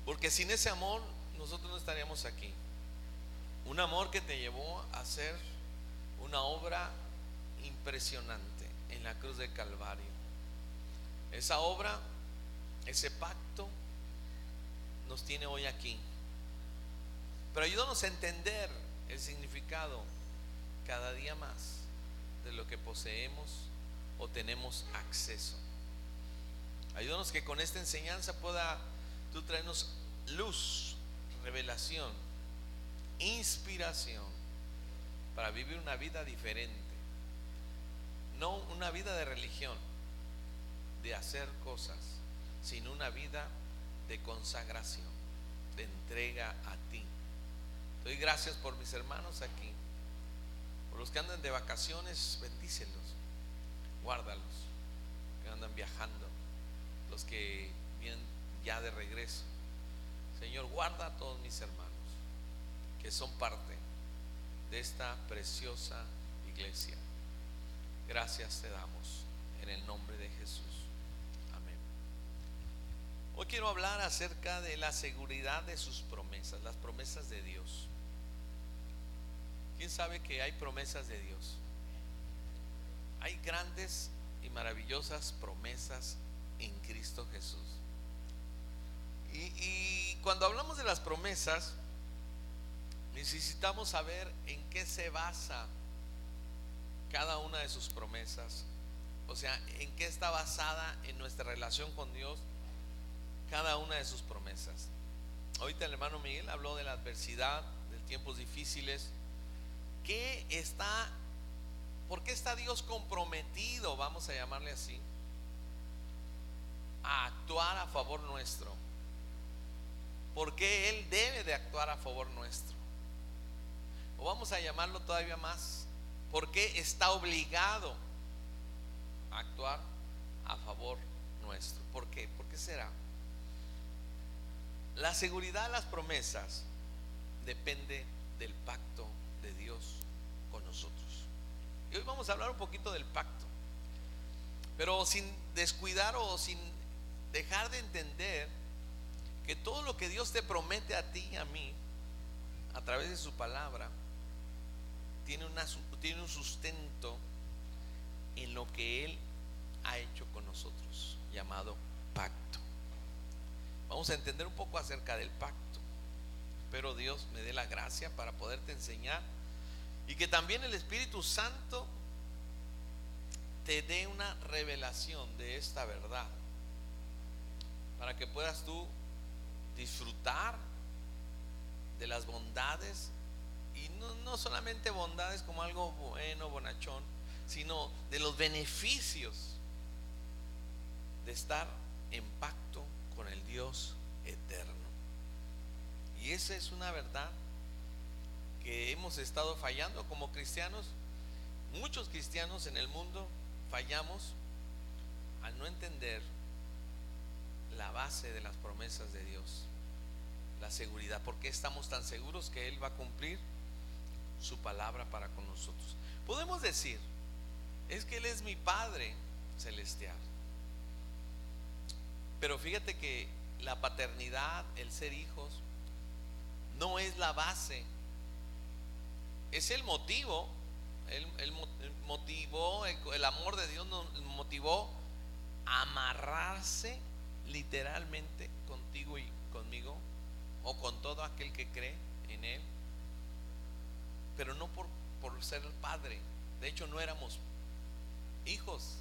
Porque sin ese amor nosotros no estaríamos aquí. Un amor que te llevó a hacer una obra impresionante en la cruz de Calvario. Esa obra, ese pacto nos tiene hoy aquí. Pero ayúdanos a entender el significado cada día más de lo que poseemos o tenemos acceso. Ayúdanos que con esta enseñanza pueda tú traernos luz, revelación, inspiración para vivir una vida diferente. No una vida de religión, de hacer cosas, sino una vida de consagración, de entrega a ti. Doy gracias por mis hermanos aquí, por los que andan de vacaciones, bendícelos, guárdalos, que andan viajando, los que vienen ya de regreso. Señor, guarda a todos mis hermanos que son parte de esta preciosa iglesia. Gracias te damos en el nombre de Jesús. Amén. Hoy quiero hablar acerca de la seguridad de sus promesas, las promesas de Dios. ¿Quién sabe que hay promesas de Dios? Hay grandes y maravillosas promesas en Cristo Jesús. Y cuando hablamos de las promesas, necesitamos saber en qué se basa cada una de sus promesas. O sea, en qué está basada en nuestra relación con Dios cada una de sus promesas. Ahorita el hermano Miguel habló de la adversidad, de tiempos difíciles. ¿Por qué está Dios comprometido, vamos a llamarle así, a actuar a favor nuestro? ¿Por qué Él debe de actuar a favor nuestro? O vamos a llamarlo todavía más, ¿por qué está obligado a actuar a favor nuestro? ¿Por qué? ¿Por qué será? La seguridad de las promesas depende del pacto de Dios con nosotros. Y hoy vamos a hablar un poquito del pacto, pero sin descuidar o sin dejar de entender que todo lo que Dios te promete a ti y a mí a través de su palabra tiene un sustento en lo que Él ha hecho con nosotros, llamado pacto. Vamos a entender un poco acerca del pacto. Espero Dios me dé la gracia para poderte enseñar, y que también el Espíritu Santo te dé una revelación de esta verdad, para que puedas tú disfrutar de las bondades, y no solamente bondades como algo bueno, bonachón, sino de los beneficios de estar en pacto con el Dios eterno. Y esa es una verdad que hemos estado fallando como cristianos. Muchos cristianos en el mundo fallamos al no entender la base de las promesas de Dios, la seguridad. ¿Por qué estamos tan seguros que Él va a cumplir su palabra para con nosotros? Podemos decir, es que Él es mi Padre celestial, pero fíjate que la paternidad, el ser hijos, no es la base, es el motivo. Él motivó, el amor de Dios nos motivó a amarrarse literalmente contigo y conmigo, o con todo aquel que cree en Él, pero no por ser el Padre. De hecho, no éramos hijos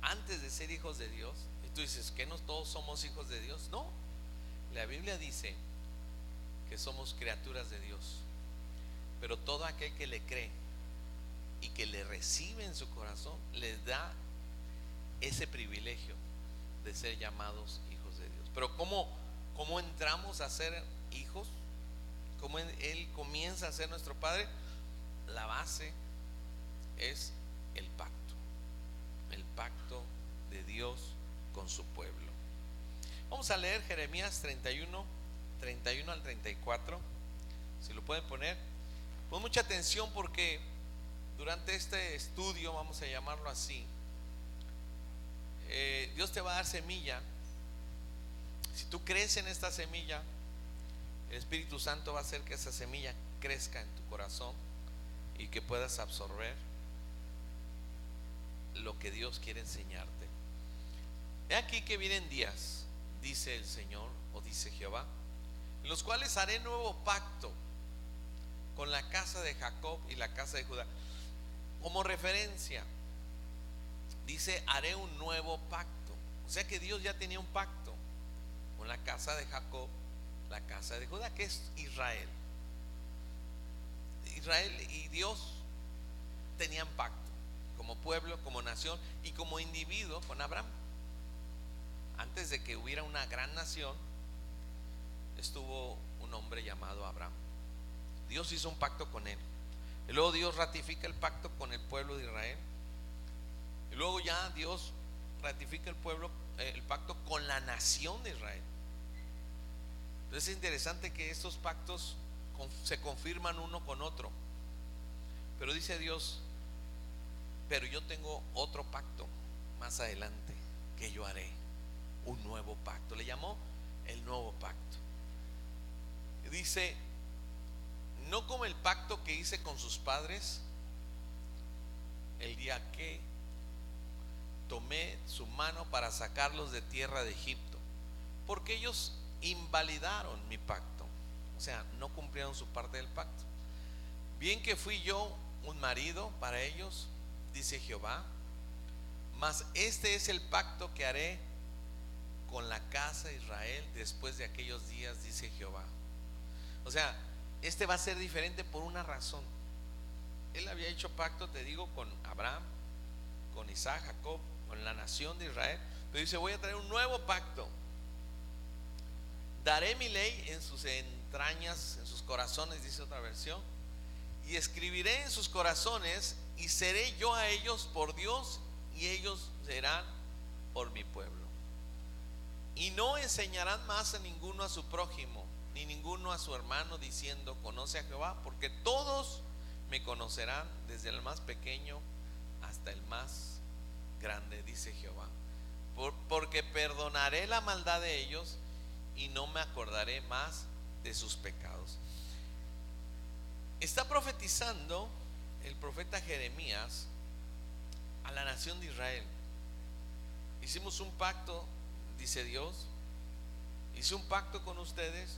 antes de ser hijos de Dios. Y tú dices, ¿que no todos somos hijos de Dios? No, la Biblia dice que somos criaturas de Dios, pero todo aquel que le cree y que le recibe en su corazón, les da ese privilegio de ser llamados hijos de Dios. Pero ¿cómo entramos a ser hijos? ¿Cómo Él comienza a ser nuestro Padre? La base es el pacto de Dios con su pueblo. Vamos a leer Jeremías 31 al 34. Si lo pueden poner, pon mucha atención, porque durante este estudio, vamos a llamarlo así, Dios te va a dar semilla. Si tú crees en esta semilla, el Espíritu Santo va a hacer que esa semilla crezca en tu corazón y que puedas absorber lo que Dios quiere enseñarte. He aquí que vienen días, dice el Señor, o dice Jehová, en los cuales haré nuevo pacto con la casa de Jacob y la casa de Judá. Como referencia, dice haré un nuevo pacto. O sea que Dios ya tenía un pacto con la casa de Jacob, la casa de Judá, que es Israel. Israel y Dios tenían pacto, como pueblo, como nación y como individuo con Abraham. Antes de que hubiera una gran nación, estuvo un hombre llamado Abraham. Dios hizo un pacto con él. Y luego Dios ratifica el pacto con el pueblo de Israel. Y luego ya Dios ratifica el pacto con la nación de Israel. Entonces es interesante que estos pactos se confirman uno con otro. Pero dice Dios, pero yo tengo otro pacto más adelante que yo haré, un nuevo pacto. Le llamó el nuevo pacto. Dice, no como el pacto que hice con sus padres el día que tomé su mano para sacarlos de tierra de Egipto, porque ellos invalidaron mi pacto, o sea, no cumplieron su parte del pacto. Bien que fui yo un marido para ellos, dice Jehová, mas este es el pacto que haré con la casa de Israel después de aquellos días, dice Jehová. O sea, este va a ser diferente por una razón. Él había hecho pacto, te digo, con Abraham, con Isaac, Jacob, con la nación de Israel, pero dice, voy a traer un nuevo pacto. Daré mi ley en sus entrañas, en sus corazones, dice otra versión, y escribiré en sus corazones, y seré yo a ellos por Dios, y ellos serán por mi pueblo. Y no enseñarán más a ninguno a su prójimo, ni ninguno a su hermano, diciendo, conoce a Jehová, porque todos me conocerán, desde el más pequeño hasta el más grande, dice Jehová. Porque perdonaré la maldad de ellos y no me acordaré más de sus pecados. Está profetizando el profeta Jeremías a la nación de Israel. Hicimos un pacto, dice Dios, hice un pacto con ustedes,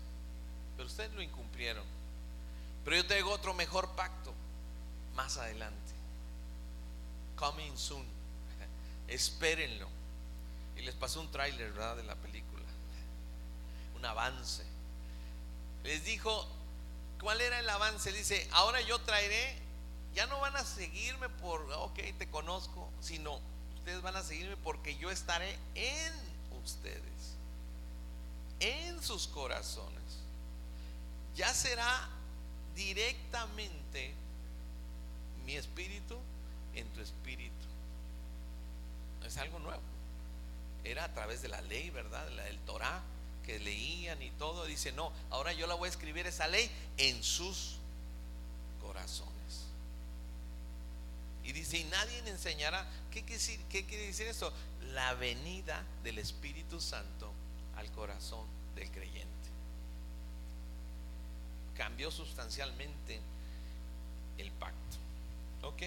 pero ustedes lo incumplieron. Pero yo traigo otro mejor pacto más adelante, coming soon. Espérenlo. Y les pasó un tráiler, ¿verdad?, de la película, un avance. Les dijo, ¿cuál era el avance? Dice, ahora yo traeré, ya no van a seguirme por, ok, te conozco, sino ustedes van a seguirme porque yo estaré en ustedes, en sus corazones. Ya será directamente mi espíritu en tu espíritu. Es algo nuevo. Era a través de la ley, ¿verdad? El Torah que leían y todo. Dice, no, ahora yo la voy a escribir esa ley en sus corazones. Y dice, y nadie le enseñará. ¿Qué quiere decir esto? La venida del Espíritu Santo al corazón del creyente. Cambió sustancialmente el pacto. ¿Ok?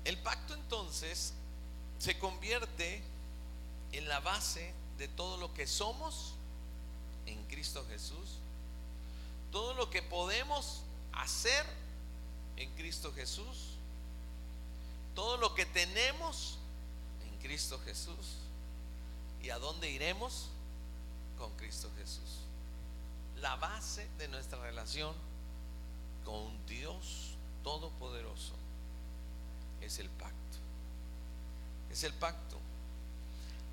El pacto entonces se convierte en la base de todo lo que somos en Cristo Jesús, todo lo que podemos hacer en Cristo Jesús, todo lo que tenemos en Cristo Jesús, y a dónde iremos con Cristo Jesús. La base de nuestra relación con Dios Todopoderoso es el pacto. Es el pacto.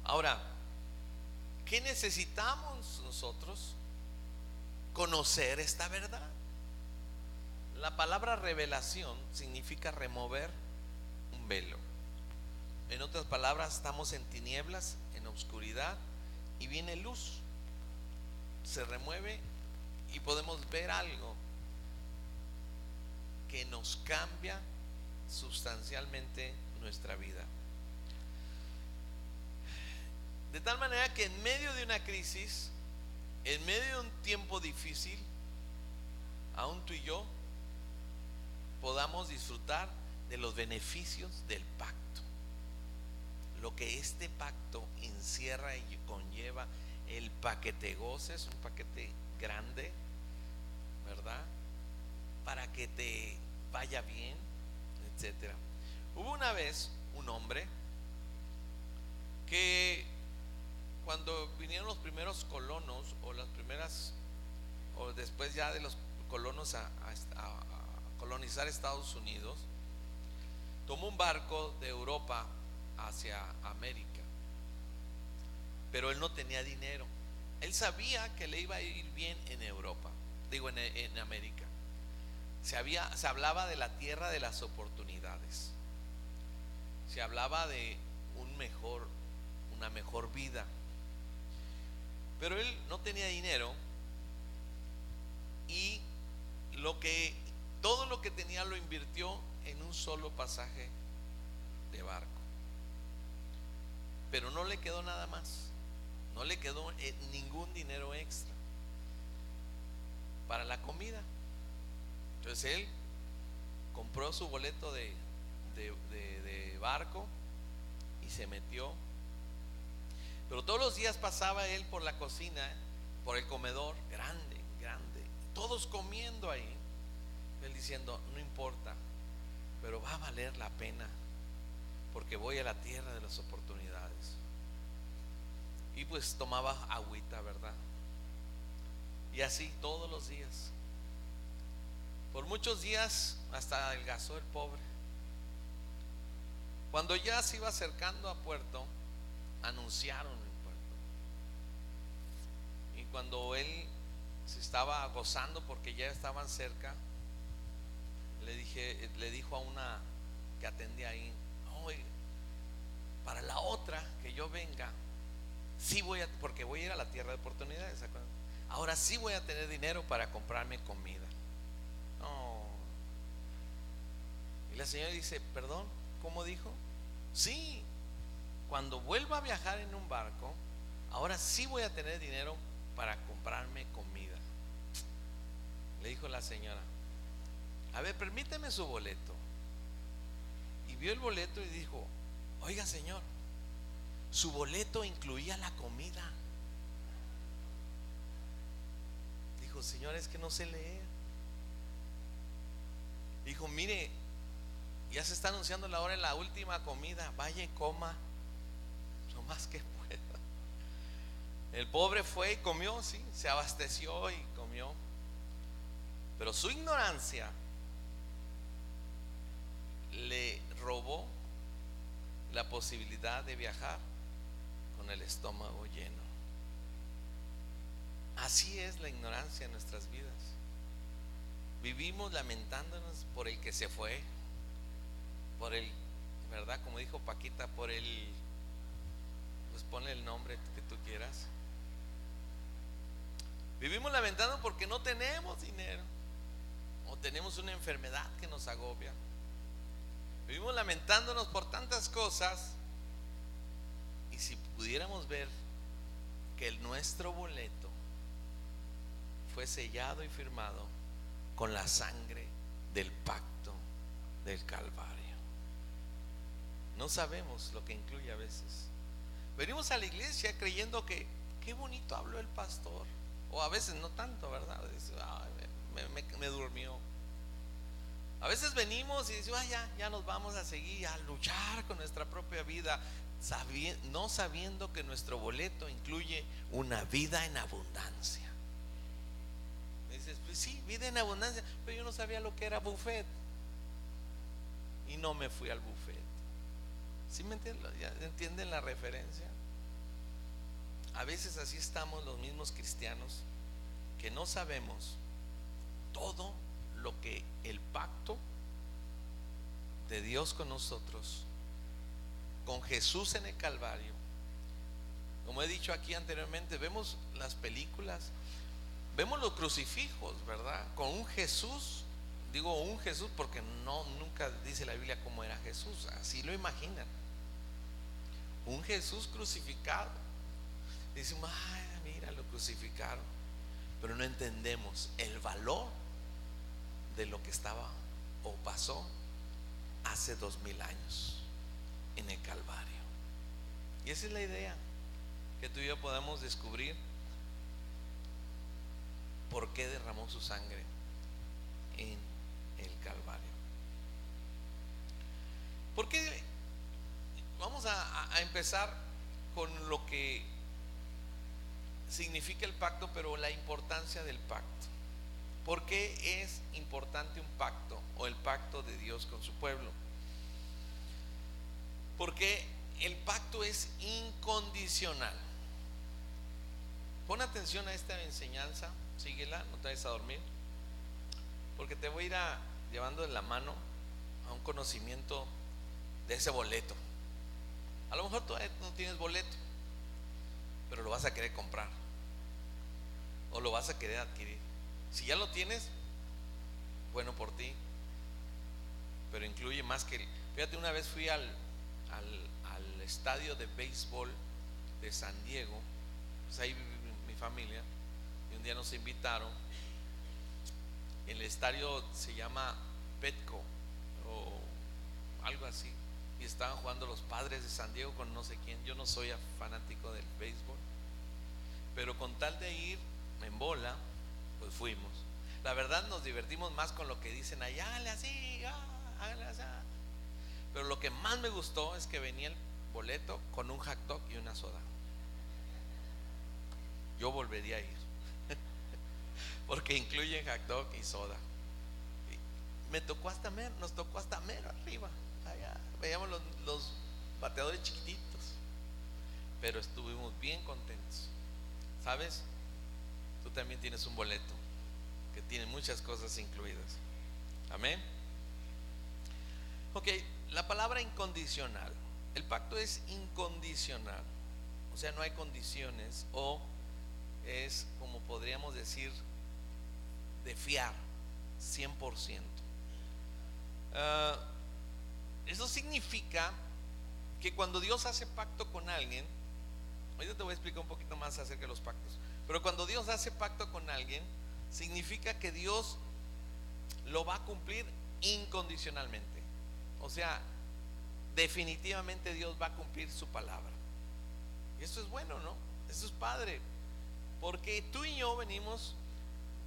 Ahora, ¿qué necesitamos nosotros? Conocer esta verdad. La palabra revelación significa remover un velo. En otras palabras, estamos en tinieblas, en oscuridad, y viene luz. Se remueve y podemos ver algo que nos cambia sustancialmente nuestra vida. De tal manera que en medio de una crisis, en medio de un tiempo difícil, aún tú y yo podamos disfrutar de los beneficios del pacto. Lo que este pacto encierra y conlleva, el paquete goces, un paquete grande, ¿verdad? Para que te vaya bien, etcétera. Hubo una vez un hombre que cuando vinieron los primeros colonos, o las primeras, o después ya de los colonos a colonizar Estados Unidos, tomó un barco de Europa hacia América, pero él no tenía dinero. Él sabía que le iba a ir bien en Europa, digo en América. Se hablaba de la tierra de las oportunidades, se hablaba de una mejor vida, pero él no tenía dinero y todo lo que tenía lo invirtió en un solo pasaje de barco. Pero no le quedó nada más, no le quedó ningún dinero extra para la comida. Entonces él compró su boleto de barco y se metió. Pero todos los días pasaba él por la cocina, por el comedor, grande, todos comiendo ahí. Él diciendo, no importa, pero va a valer la pena, porque voy a la tierra de las oportunidades. Y pues tomaba agüita, ¿verdad? Y así todos los días. Por muchos días hasta adelgazó el pobre. Cuando ya se iba acercando a puerto, anunciaron el puerto. Y cuando él se estaba gozando porque ya estaban cerca, le dijo a una que atendía ahí, oye, para la otra que yo venga, sí porque voy a ir a la tierra de oportunidades, ¿se acuerdan? Ahora sí voy a tener dinero para comprarme comida. No. Y la señora dice, perdón, ¿cómo dijo? Sí, cuando vuelva a viajar en un barco, ahora sí voy a tener dinero para comprarme comida. Le dijo la señora, a ver, permíteme su boleto. Y vio el boleto y dijo, oiga señor, su boleto incluía la comida. Dijo, señor, es que no sé leer. Dijo, mire, ya se está anunciando la hora de la última comida, vaya y coma lo más que pueda. El pobre fue y comió, sí, se abasteció y comió. Pero su ignorancia le robó la posibilidad de viajar con el estómago lleno. Así es la ignorancia en nuestras vidas. Vivimos lamentándonos por el que se fue, por el, ¿verdad? Como dijo Paquita, por el, pues ponle el nombre que tú quieras. Vivimos lamentando porque no tenemos dinero, o tenemos una enfermedad que nos agobia. Vivimos lamentándonos por tantas cosas. Y si pudiéramos ver que nuestro boleto fue sellado y firmado con la sangre del pacto del Calvario. No sabemos lo que incluye a veces. Venimos a la iglesia creyendo que qué bonito habló el pastor, o a veces no tanto, ¿verdad? Dice, me durmió. A veces venimos y decimos, ya nos vamos a seguir a luchar con nuestra propia vida, no sabiendo que nuestro boleto incluye una vida en abundancia. Dices, pues sí, vida en abundancia, pero yo no sabía lo que era buffet y no me fui al buffet. ¿Sí me entienden? ¿Ya entienden la referencia? A veces así estamos los mismos cristianos, que no sabemos todo lo que el pacto de Dios con nosotros, con Jesús en el Calvario. Como he dicho aquí anteriormente, vemos las películas, vemos los crucifijos, ¿verdad? Con un Jesús, digo un Jesús porque nunca dice la Biblia cómo era Jesús, así lo imaginan. Un Jesús crucificado, decimos, ay, mira, lo crucificaron, pero no entendemos el valor de lo que estaba o pasó hace 2000 años en el Calvario. Y esa es la idea, que tú y yo podamos descubrir por qué derramó su sangre en el Calvario. Porque vamos a empezar con lo que significa el pacto, pero la importancia del pacto. ¿Por qué es importante un pacto o el pacto de Dios con su pueblo? Porque el pacto es incondicional. Pon atención a esta enseñanza, síguela, no te vayas a dormir, porque te voy a ir llevando de la mano a un conocimiento de ese boleto. A lo mejor todavía no tienes boleto, pero lo vas a querer comprar o lo vas a querer adquirir. Si ya lo tienes, bueno por ti, pero incluye más que fíjate, una vez fui al estadio de béisbol de San Diego, pues ahí vive mi familia, y un día nos invitaron. El estadio se llama Petco o algo así, y estaban jugando los Padres de San Diego con no sé quién. Yo no soy fanático del béisbol, pero con tal de ir en bola, pues fuimos. La verdad nos divertimos más con lo que dicen allá, hágale así, hágale así. Pero lo que más me gustó es que venía el boleto con un hot dog y una soda. Yo volvería a ir porque incluyen hot dog y soda. Nos tocó hasta mero arriba, allá veíamos los bateadores chiquititos, pero estuvimos bien contentos. ¿Sabes? Tú también tienes un boleto que tiene muchas cosas incluidas. Amén. Ok, la palabra incondicional. El pacto es incondicional, o sea, no hay condiciones, o es, como podríamos decir, de fiar 100%. Eso significa que cuando Dios hace pacto con alguien, ahorita te voy a explicar un poquito más acerca de los pactos, pero cuando Dios hace pacto con alguien, significa que Dios lo va a cumplir incondicionalmente. O sea, definitivamente Dios va a cumplir su palabra. Y eso es bueno, ¿no? Eso es padre, porque tú y yo venimos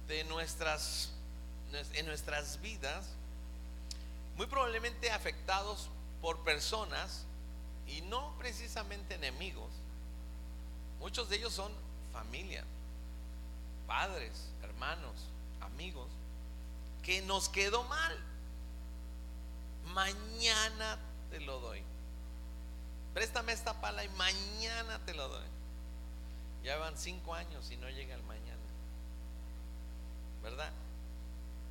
en nuestras vidas muy probablemente afectados por personas, y no precisamente enemigos. Muchos de ellos son familia, padres, hermanos, amigos, que nos quedó mal. Mañana te lo doy, préstame esta pala y mañana te lo doy. Ya van 5 años y no llega el mañana, ¿verdad?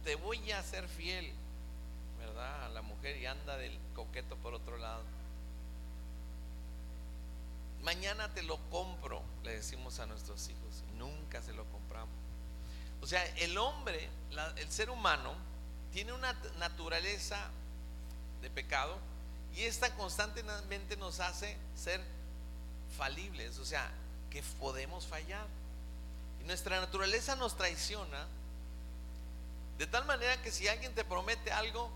Te voy a ser fiel, ¿verdad?, a la mujer, y anda del coqueto por otro lado. Mañana te lo compro, le decimos a nuestros hijos, y nunca se lo compramos. O sea, el hombre, el ser humano, tiene una naturaleza de pecado, y esta constantemente nos hace ser falibles, o sea, que podemos fallar, y nuestra naturaleza nos traiciona de tal manera que si alguien te promete algo,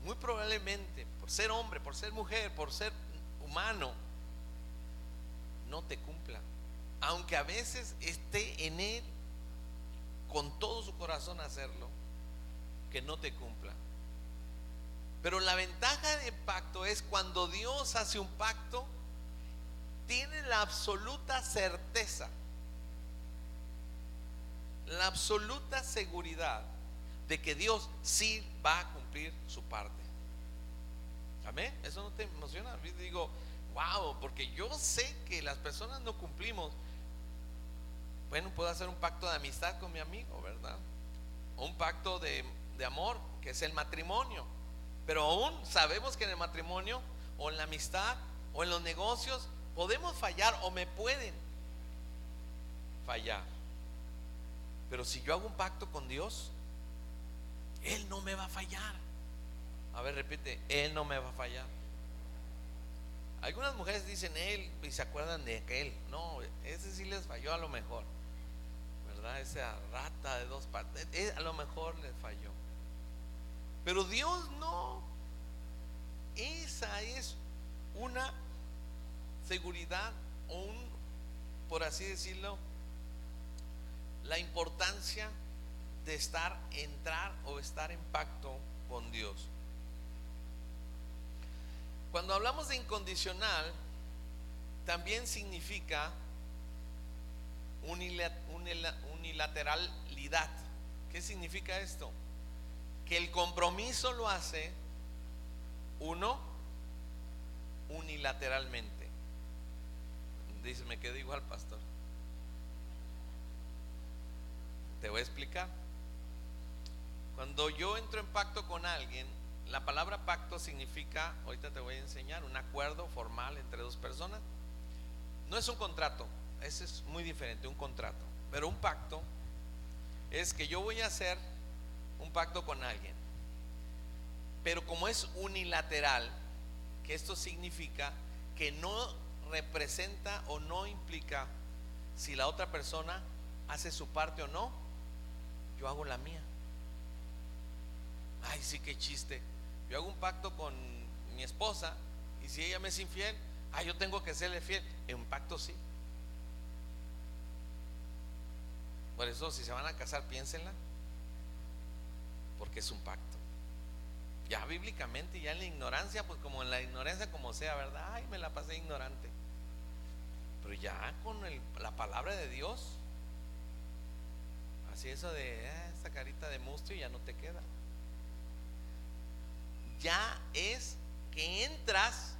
muy probablemente, por ser hombre, por ser mujer, por ser humano, no te cumpla, aunque a veces esté en él con todo su corazón hacerlo, que no te cumpla. Pero la ventaja del pacto es cuando Dios hace un pacto, tiene la absoluta certeza, la absoluta seguridad de que Dios sí va a cumplir su parte. Amén. Eso no te emociona. Digo, wow, porque yo sé que las personas no cumplimos. Bueno, puedo hacer un pacto de amistad con mi amigo, ¿verdad? O un pacto de amor, que es el matrimonio. Pero aún sabemos que en el matrimonio, o en la amistad, o en los negocios, podemos fallar o me pueden fallar. Pero si yo hago un pacto con Dios, Él no me va a fallar. A ver, repite, Él no me va a fallar. Algunas mujeres dicen él y se acuerdan de aquel. No, ese sí les falló a lo mejor, ¿verdad? Esa rata de dos patas, a lo mejor les falló. Pero Dios no. Esa es una seguridad o por así decirlo, la importancia de entrar o estar en pacto con Dios. Cuando hablamos de incondicional, también significa unilateralidad. ¿Qué significa esto? Que el compromiso lo hace uno unilateralmente. Dice, me quedo igual, pastor. Te voy a explicar. Cuando yo entro en pacto con alguien, la palabra pacto significa, ahorita te voy a enseñar, un acuerdo formal entre dos personas. No es un contrato, ese es muy diferente, un contrato. Pero un pacto es que yo voy a hacer un pacto con alguien, pero como es unilateral, que esto significa que no representa o no implica si la otra persona hace su parte o no, yo hago la mía. Ay, sí, qué chiste. Yo hago un pacto con mi esposa y si ella me es infiel, yo tengo que serle fiel. En un pacto sí. Por eso, si se van a casar, piénsenla, porque es un pacto. Ya bíblicamente, ya en la ignorancia, pues como en la ignorancia como sea, ¿verdad? Ay, me la pasé ignorante. Pero ya con la palabra de Dios, así eso de esta carita de mustio ya no te queda. Ya es que entras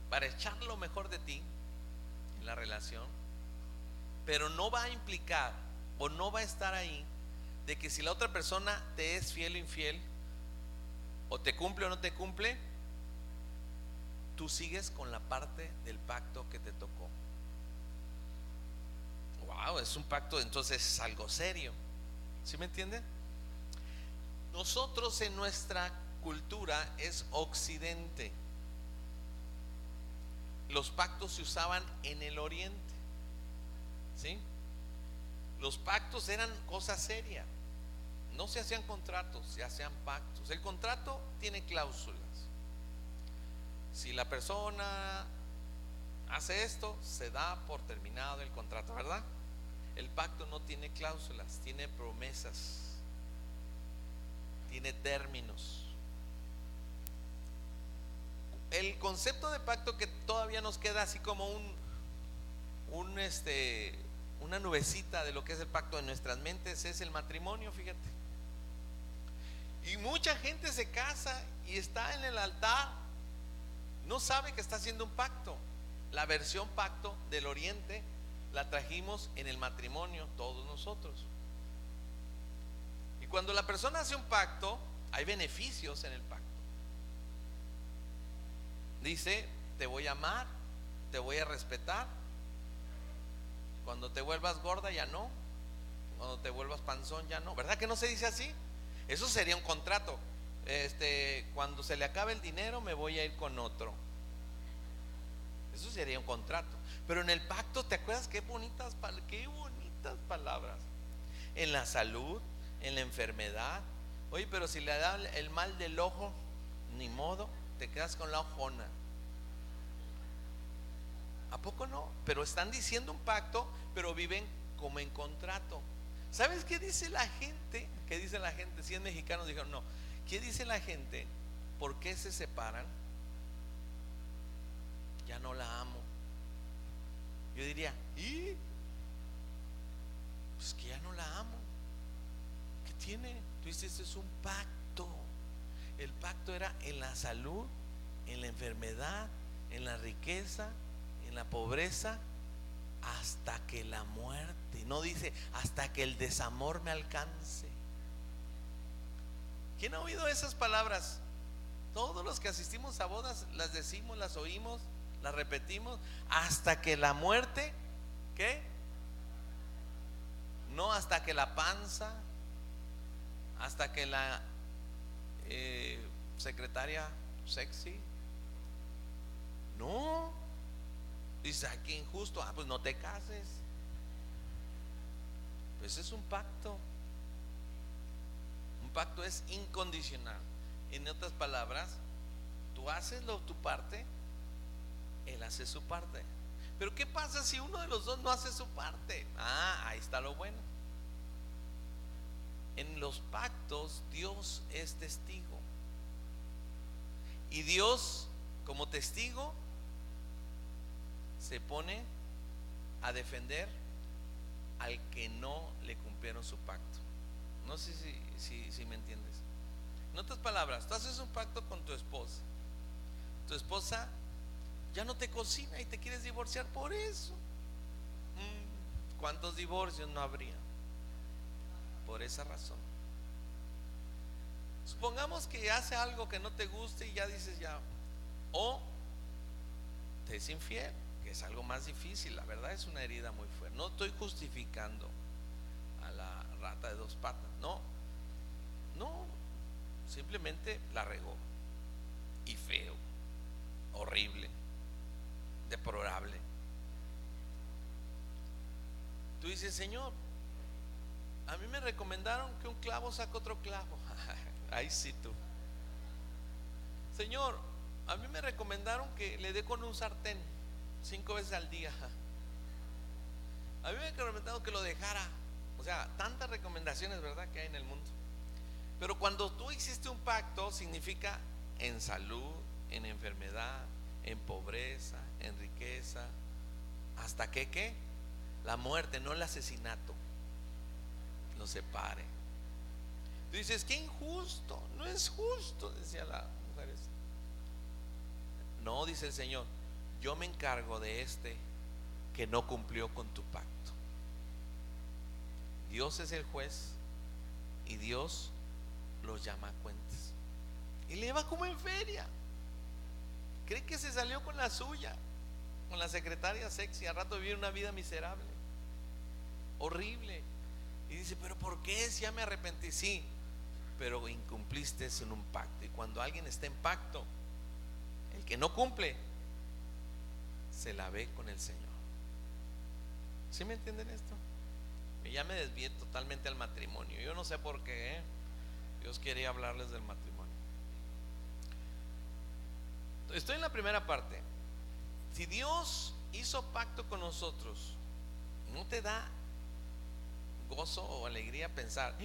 para echar lo mejor de ti en la relación, pero no va a implicar o no va a estar ahí de que si la otra persona te es fiel o infiel, o te cumple o no te cumple, tú sigues con la parte del pacto que te tocó. Wow, es un pacto, entonces es algo serio. ¿Sí me entienden? Nosotros en nuestra cultura es occidente. Los pactos se usaban en el oriente. ¿Sí? Los pactos eran cosa seria. No se hacían contratos, se hacían pactos. El contrato tiene cláusulas. Si la persona hace esto, se da por terminado el contrato, ¿verdad? El pacto no tiene cláusulas, tiene promesas, tiene términos. El concepto de pacto que todavía nos queda así como una nubecita de lo que es el pacto en nuestras mentes es el matrimonio, fíjate. Y mucha gente se casa y está en el altar, no sabe que está haciendo un pacto. La versión pacto del oriente la trajimos en el matrimonio todos nosotros. Y cuando la persona hace un pacto, hay beneficios en el pacto. Dice, te voy a amar, te voy a respetar. Cuando te vuelvas gorda ya no. Cuando te vuelvas panzón ya no. ¿Verdad que no se dice así? Eso sería un contrato. Cuando se le acabe el dinero me voy a ir con otro. Eso sería un contrato. Pero en el pacto, ¿te acuerdas qué bonitas palabras? En la salud, en la enfermedad. Oye, pero si le da el mal del ojo, ni modo, te quedas con la ojona. ¿A poco no? Pero están diciendo un pacto, pero viven como en contrato. ¿Sabes qué dice la gente? ¿Qué dice la gente? 100 mexicanos dijeron no. ¿Qué dice la gente? ¿Por qué se separan? Ya no la amo. Yo diría, ¿y? Pues que ya no la amo. ¿Qué tiene? Tú dices, es un pacto. El pacto era en la salud, en la enfermedad, en la riqueza, en la pobreza, hasta que la muerte. No dice hasta que el desamor me alcance. ¿Quién ha oído esas palabras? Todos los que asistimos a bodas las decimos, las oímos, las repetimos. Hasta que la muerte, ¿qué? No hasta que la panza, hasta que la secretaria sexy, No. Dice, ay, qué injusto. Pues no te cases. Pues es un pacto. Un pacto es incondicional. En otras palabras, tú haces tu parte, él hace su parte. Pero ¿qué pasa si uno de los dos no hace su parte? Ahí está lo bueno. En los pactos Dios es testigo. Y Dios, como testigo, se pone a defender al que no le cumplieron su pacto. No sé si me entiendes. En otras palabras, tú haces un pacto con tu esposa. Tu esposa ya no te cocina y te quieres divorciar por eso. ¿Cuántos divorcios no habría por esa razón? Supongamos que hace algo que no te guste y ya dices ya. O te es infiel, que es algo más difícil. La verdad es una herida muy fuerte. No estoy justificando a la rata de dos patas. No, simplemente la regó. Y feo, horrible, deplorable. Tú dices, Señor, a mí me recomendaron que un clavo saca otro clavo. Ahí sí tú. Señor, a mí me recomendaron que le dé con un sartén 5 veces al día. A mí me recomendaron que lo dejara. O sea, tantas recomendaciones, ¿verdad?, que hay en el mundo. Pero cuando tú hiciste un pacto, significa en salud, en enfermedad, en pobreza, en riqueza, hasta que ¿qué? La muerte, no el asesinato, lo separe. Tú dices, qué injusto. No es justo, decía la mujer. No, dice el Señor, yo me encargo de este que no cumplió con tu pacto. Dios es el juez y Dios los llama a cuentas. Y le va como en feria. Cree que se salió con la suya, con la secretaria sexy. Al rato vivir una vida miserable, horrible. Y dice, pero ¿por qué? Si ya me arrepentí. Sí, pero incumpliste en un pacto. Y cuando alguien está en pacto, el que no cumple se la ve con el Señor. ¿Sí me entienden esto? Y ya me desvié totalmente al matrimonio. Yo no sé por qué, Dios quería hablarles del matrimonio. Estoy en la primera parte. Si Dios hizo pacto con nosotros, ¿no te da gozo o alegría pensar,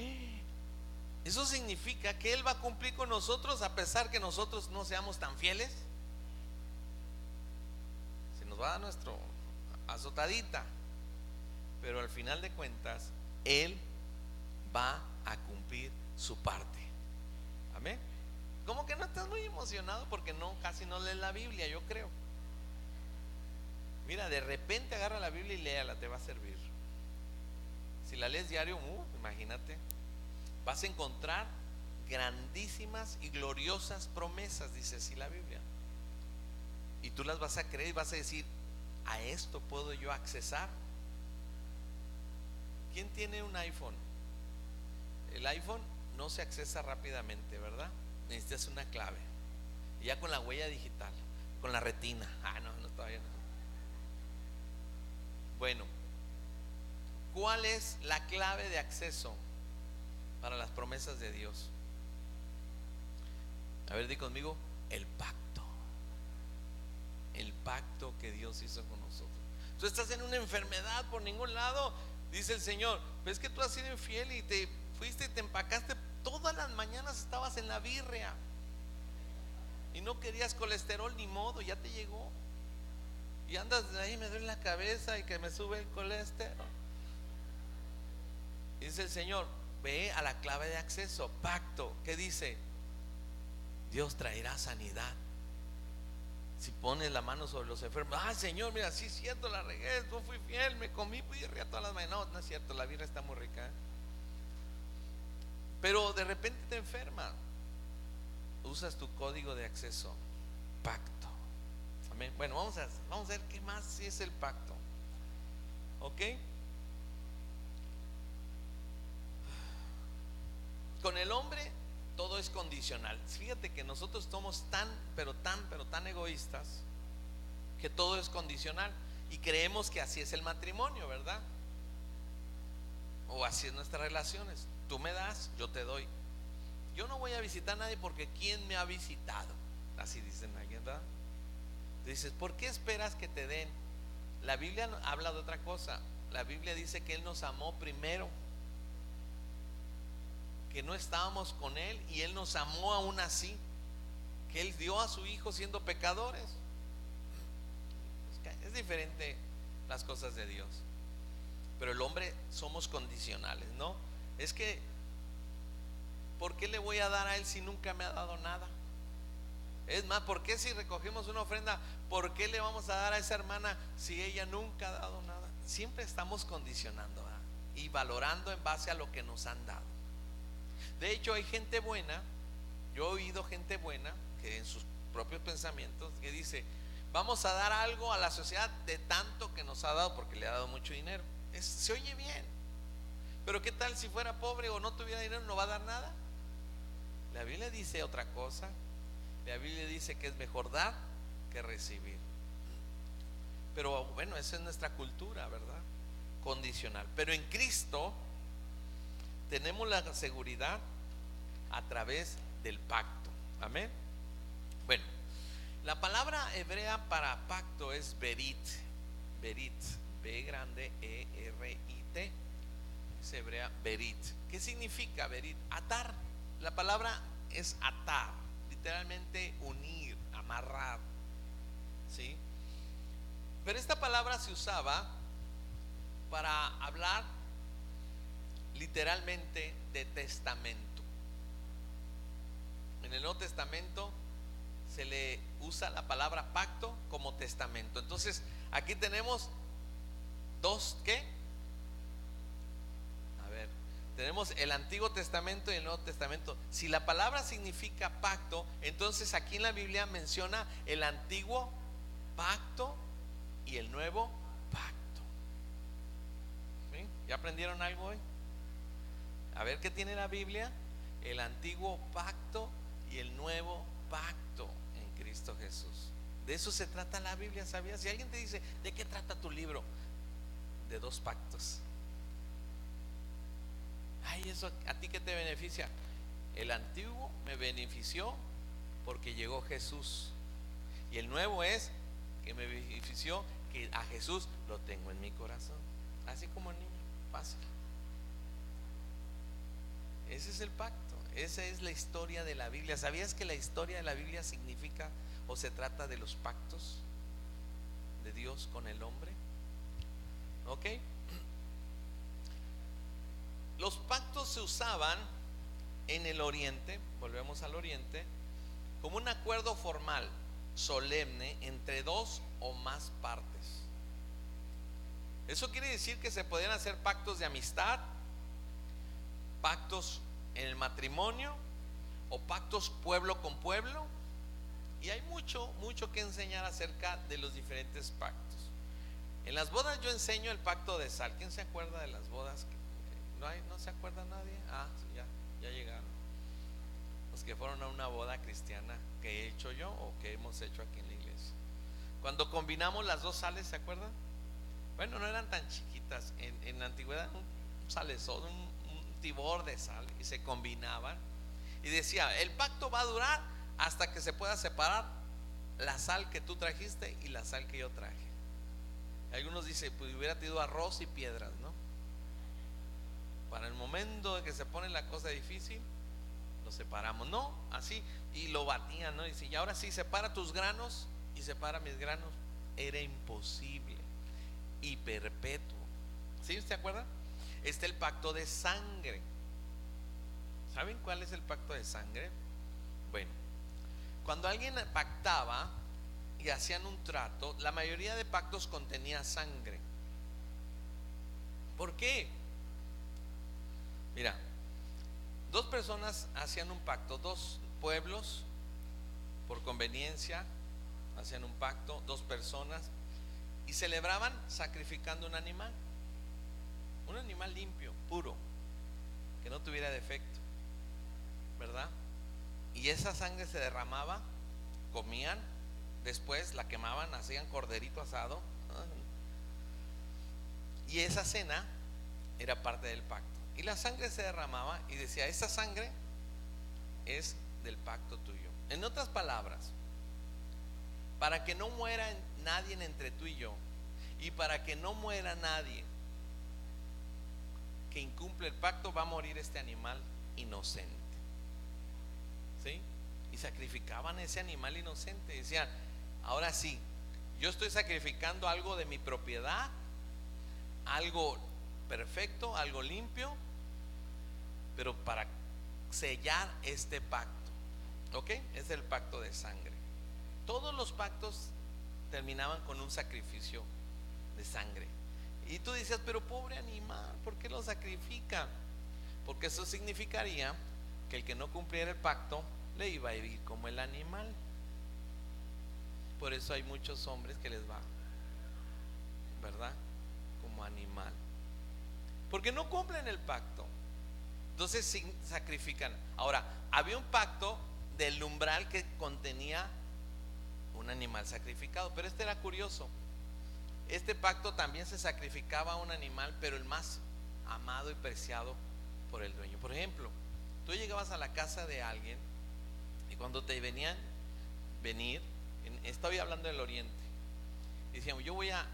eso significa que Él va a cumplir con nosotros a pesar que nosotros no seamos tan fieles? Se nos va a dar nuestro azotadita, pero al final de cuentas Él va a cumplir su parte. Amén. Como que no estás muy emocionado porque casi no lees la Biblia, yo creo. Mira, de repente agarra la Biblia y léala, te va a servir. Si la lees diario, imagínate, vas a encontrar grandísimas y gloriosas promesas, dice así la Biblia. Y tú las vas a creer y vas a decir, a esto puedo yo accesar. ¿Quién tiene un iPhone? El iPhone no se accesa rápidamente, ¿verdad? Necesitas una clave. Y ya con la huella digital, con la retina. No, todavía no. Bueno, ¿cuál es la clave de acceso para las promesas de Dios? A ver, di conmigo, el pacto. El pacto que Dios hizo con nosotros. Tú estás en una enfermedad por ningún lado, dice el Señor, ves que tú has sido infiel y te fuiste y te empacaste. Todas las mañanas estabas en la birria y no querías colesterol, ni modo, ya te llegó. Y andas ahí, me duele la cabeza y que me sube el colesterol. Y dice el Señor, ve a la clave de acceso, pacto. ¿Qué dice? Dios traerá sanidad si pones la mano sobre los enfermos. Señor, mira, sí es cierto, la regué, no fui fiel, me comí birria todas las mañanas. No es cierto, la birria está muy rica, pero de repente te enferma. Usas tu código de acceso, pacto. Amén. Bueno, vamos a ver qué más es el pacto. ¿Ok? Con el hombre todo es condicional. Fíjate que nosotros somos tan egoístas que todo es condicional y creemos que así es el matrimonio, ¿verdad? O así es nuestras relaciones. Tú me das, yo te doy. Yo no voy a visitar a nadie porque ¿quién me ha visitado? Así dicen alguien, ¿verdad? Dices, ¿por qué esperas que te den? La Biblia habla de otra cosa. La Biblia dice que Él nos amó primero, que no estábamos con Él y Él nos amó aún así, que Él dio a su Hijo siendo pecadores. Es diferente las cosas de Dios. Pero el hombre somos condicionales, ¿no? Es que, ¿por qué le voy a dar a Él si nunca me ha dado nada? Es más, ¿por qué si recogemos una ofrenda, por qué le vamos a dar a esa hermana si ella nunca ha dado nada? Siempre estamos condicionando, ¿verdad? Y valorando en base a lo que nos han dado. De hecho, hay gente buena, yo he oído gente buena que en sus propios pensamientos que dice, vamos a dar algo a la sociedad de tanto que nos ha dado porque le ha dado mucho dinero. Se oye bien, pero ¿qué tal si fuera pobre o no tuviera dinero? ¿No va a dar nada? La Biblia dice otra cosa. La Biblia dice que es mejor dar que recibir. Pero bueno, esa es nuestra cultura, ¿verdad? Condicional. Pero en Cristo tenemos la seguridad a través del pacto. Amén. Bueno, la palabra hebrea para pacto es berit. Berit, B grande E-R-I-T. Es hebrea berit. ¿Qué significa berit? Atar. La palabra es atar, literalmente unir, amarrar, ¿sí? Pero esta palabra se usaba para hablar literalmente de testamento. En el Nuevo Testamento se le usa la palabra pacto como testamento. Entonces aquí tenemos dos, ¿qué? A ver, tenemos el Antiguo Testamento y el Nuevo Testamento. Si la palabra significa pacto, entonces aquí en la Biblia menciona el antiguo pacto y el nuevo pacto. ¿Sí? ¿Ya aprendieron algo hoy? A ver qué tiene la Biblia: el antiguo pacto y el nuevo pacto en Cristo Jesús. De eso se trata la Biblia, ¿sabías? Si alguien te dice, ¿de qué trata tu libro? De dos pactos. Ay, ¿eso a ti qué te beneficia? El antiguo me benefició porque llegó Jesús, y el nuevo es que me benefició que a Jesús lo tengo en mi corazón. Así como el niño, fácil. Ese es el pacto, esa es la historia de la Biblia. ¿Sabías que la historia de la Biblia significa o se trata de los pactos de Dios con el hombre? ¿Ok? Los pactos se usaban en el Oriente, volvemos al Oriente, como un acuerdo formal, solemne, entre dos o más partes. Eso quiere decir que se podían hacer pactos de amistad, pactos en el matrimonio o pactos pueblo con pueblo. Y hay mucho que enseñar acerca de los diferentes pactos. En las bodas yo enseño el pacto de sal. ¿Quién se acuerda de las bodas? ¿No se acuerda nadie? Ah, sí, ya llegaron. Los que fueron a una boda cristiana que he hecho yo o que hemos hecho aquí en la iglesia. Cuando combinamos las dos sales, ¿se acuerdan? Bueno, no eran tan chiquitas. En la antigüedad un salesón, un tibor de sal, y se combinaban. Y decía, el pacto va a durar hasta que se pueda separar la sal que tú trajiste y la sal que yo traje. Algunos dicen, pues hubiera tenido arroz y piedras, ¿no? Para el momento de que se pone la cosa difícil, lo separamos. No, así, y lo batían, ¿no? Y dice, y ahora sí, separa tus granos y separa mis granos. Era imposible y perpetuo. ¿Sí? ¿Se acuerdan? Está el pacto de sangre. ¿Saben cuál es el pacto de sangre? Bueno, cuando alguien pactaba y hacían un trato, la mayoría de pactos contenía sangre. ¿Por qué? Mira, dos personas hacían un pacto, dos pueblos por conveniencia hacían un pacto, dos personas, y celebraban sacrificando un animal limpio, puro, que no tuviera defecto, ¿verdad? Y esa sangre se derramaba, comían, después la quemaban, hacían corderito asado. Y esa cena era parte del pacto. Y la sangre se derramaba y decía: esa sangre es del pacto tuyo. En otras palabras, para que no muera nadie entre tú y yo, y para que no muera nadie que incumple el pacto, va a morir este animal inocente. ¿Sí? Y sacrificaban ese animal inocente. Decían: ahora sí, yo estoy sacrificando algo de mi propiedad, algo perfecto, algo limpio, pero para sellar este pacto. ¿Ok? Es el pacto de sangre. Todos los pactos terminaban con un sacrificio de sangre. Y tú dices: pero pobre animal, ¿por qué lo sacrifica? Porque eso significaría que el que no cumpliera el pacto le iba a vivir como el animal. Por eso hay muchos hombres que les va, ¿verdad?, como animal, porque no cumplen el pacto. Entonces sacrifican. Ahora, había un pacto del umbral que contenía un animal sacrificado, pero este era curioso. Este pacto también se sacrificaba a un animal, pero el más amado y preciado por el dueño. Por ejemplo, tú llegabas a la casa de alguien y cuando te venían venir, estoy hablando del oriente, y decíamos: yo voy a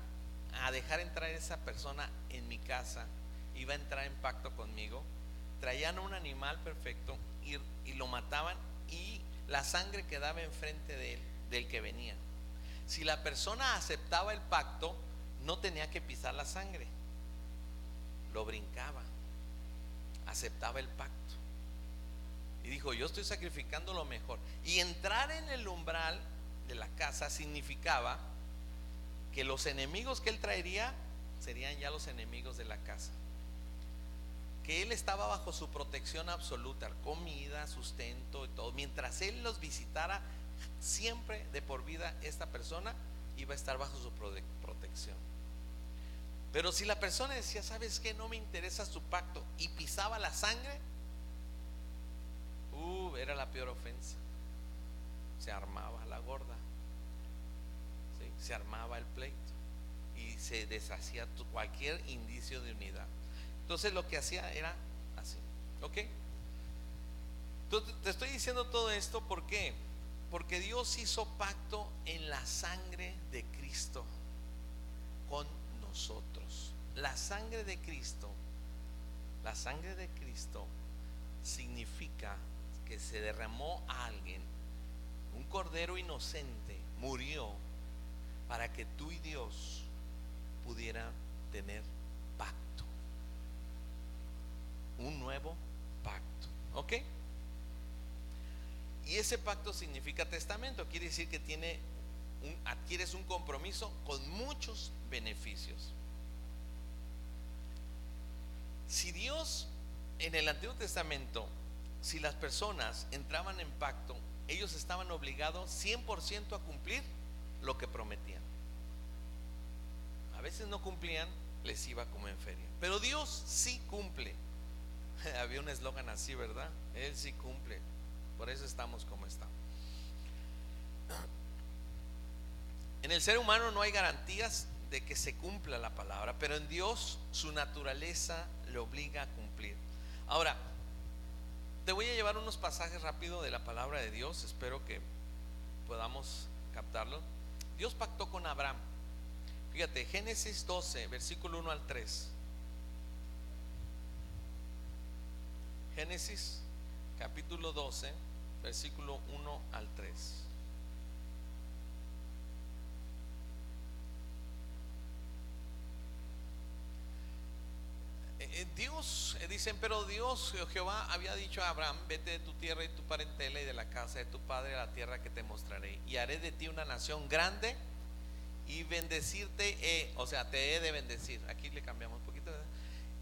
dejar entrar a esa persona en mi casa, y va a entrar en pacto conmigo. Traían un animal perfecto y lo mataban, y la sangre quedaba enfrente de él, del que venía. Si la persona aceptaba el pacto, no tenía que pisar la sangre, lo brincaba, aceptaba el pacto y dijo: yo estoy sacrificando lo mejor. Y entrar en el umbral de la casa significaba que los enemigos que él traería serían ya los enemigos de la casa, que él estaba bajo su protección absoluta, comida, sustento y todo. Mientras él los visitara, siempre de por vida esta persona iba a estar bajo su protección. Pero si la persona decía: ¿sabes qué? No me interesa su pacto, y pisaba la sangre, era la peor ofensa. Se armaba la gorda, ¿sí? Se armaba el pleito y se deshacía cualquier indicio de unidad. Entonces lo que hacía era así. ¿Ok? Entonces, te estoy diciendo todo esto, ¿por qué? Porque Dios hizo pacto en la sangre de Cristo con nosotros. La sangre de Cristo significa que se derramó a alguien, un cordero inocente murió para que tú y Dios pudieran tener pacto, un nuevo pacto. ¿Ok? Y ese pacto significa testamento. Quiere decir que adquieres un compromiso con muchos beneficios. Si Dios, en el Antiguo Testamento, si las personas entraban en pacto, ellos estaban obligados 100% a cumplir lo que prometían. A veces no cumplían, les iba como en feria. Pero Dios sí cumple. Había un eslogan así, ¿verdad? Él sí cumple. Por eso estamos como estamos. En el ser humano no hay garantías de que se cumpla la palabra, pero en Dios su naturaleza le obliga a cumplir. Ahora, te voy a llevar unos pasajes rápido de la palabra de Dios. Espero que podamos captarlo. Dios pactó con Abraham. Fíjate, Génesis 12, versículo 1 al 3. Génesis capítulo 12, versículo 1 al 3. Dios, dicen: pero Dios, Jehová, había dicho a Abraham: vete de tu tierra y tu parentela y de la casa de tu padre a la tierra que te mostraré, y haré de ti una nación grande, y bendecirte, o sea, te he de bendecir. Aquí le cambiamos un poquito, ¿verdad?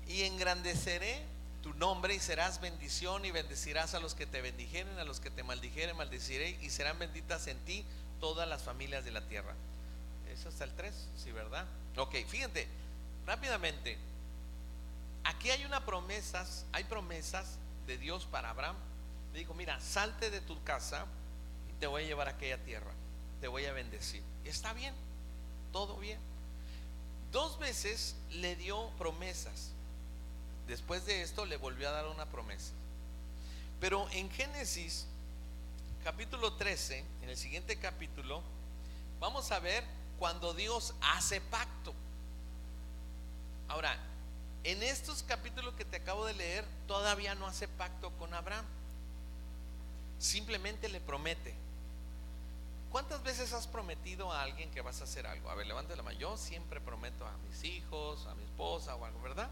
Y engrandeceré tu nombre, y serás bendición, y bendecirás a los que te bendijeren, a los que te maldijeren maldeciré, y serán benditas en ti todas las familias de la tierra. Eso hasta el 3, ¿sí, verdad? Ok, fíjate, rápidamente. Aquí hay promesas de Dios para Abraham. Le dijo: mira, salte de tu casa y te voy a llevar a aquella tierra. te voy a bendecir. Y está bien, todo bien. 2 veces le dio promesas. Después de esto le volvió a dar una promesa. Pero en Génesis capítulo 13, en el siguiente capítulo, vamos a ver cuando Dios hace pacto. Ahora, en estos capítulos que te acabo de leer, todavía no hace pacto con Abraham. Simplemente le promete. ¿Cuántas veces has prometido a alguien que vas a hacer algo? A ver, levante la mano. Yo siempre prometo a mis hijos, a mi esposa o algo, ¿verdad?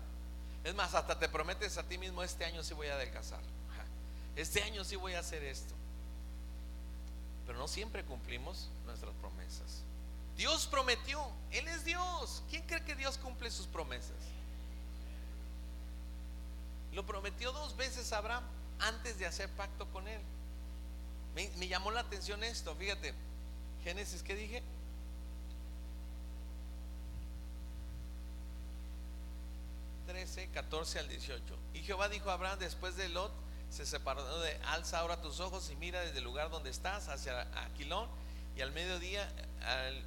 Es más, hasta te prometes a ti mismo: este año sí voy a adelgazar, este año sí voy a hacer esto. Pero no siempre cumplimos nuestras promesas. Dios prometió, Él es Dios. ¿Quién cree que Dios cumple sus promesas? Lo prometió 2 veces a Abraham antes de hacer pacto con él. Me llamó la atención esto, fíjate. Génesis, ¿qué dije? 13, 14 al 18. Y Jehová dijo a Abraham después de Lot se separó: alza ahora tus ojos y mira desde el lugar donde estás hacia Aquilón, y al mediodía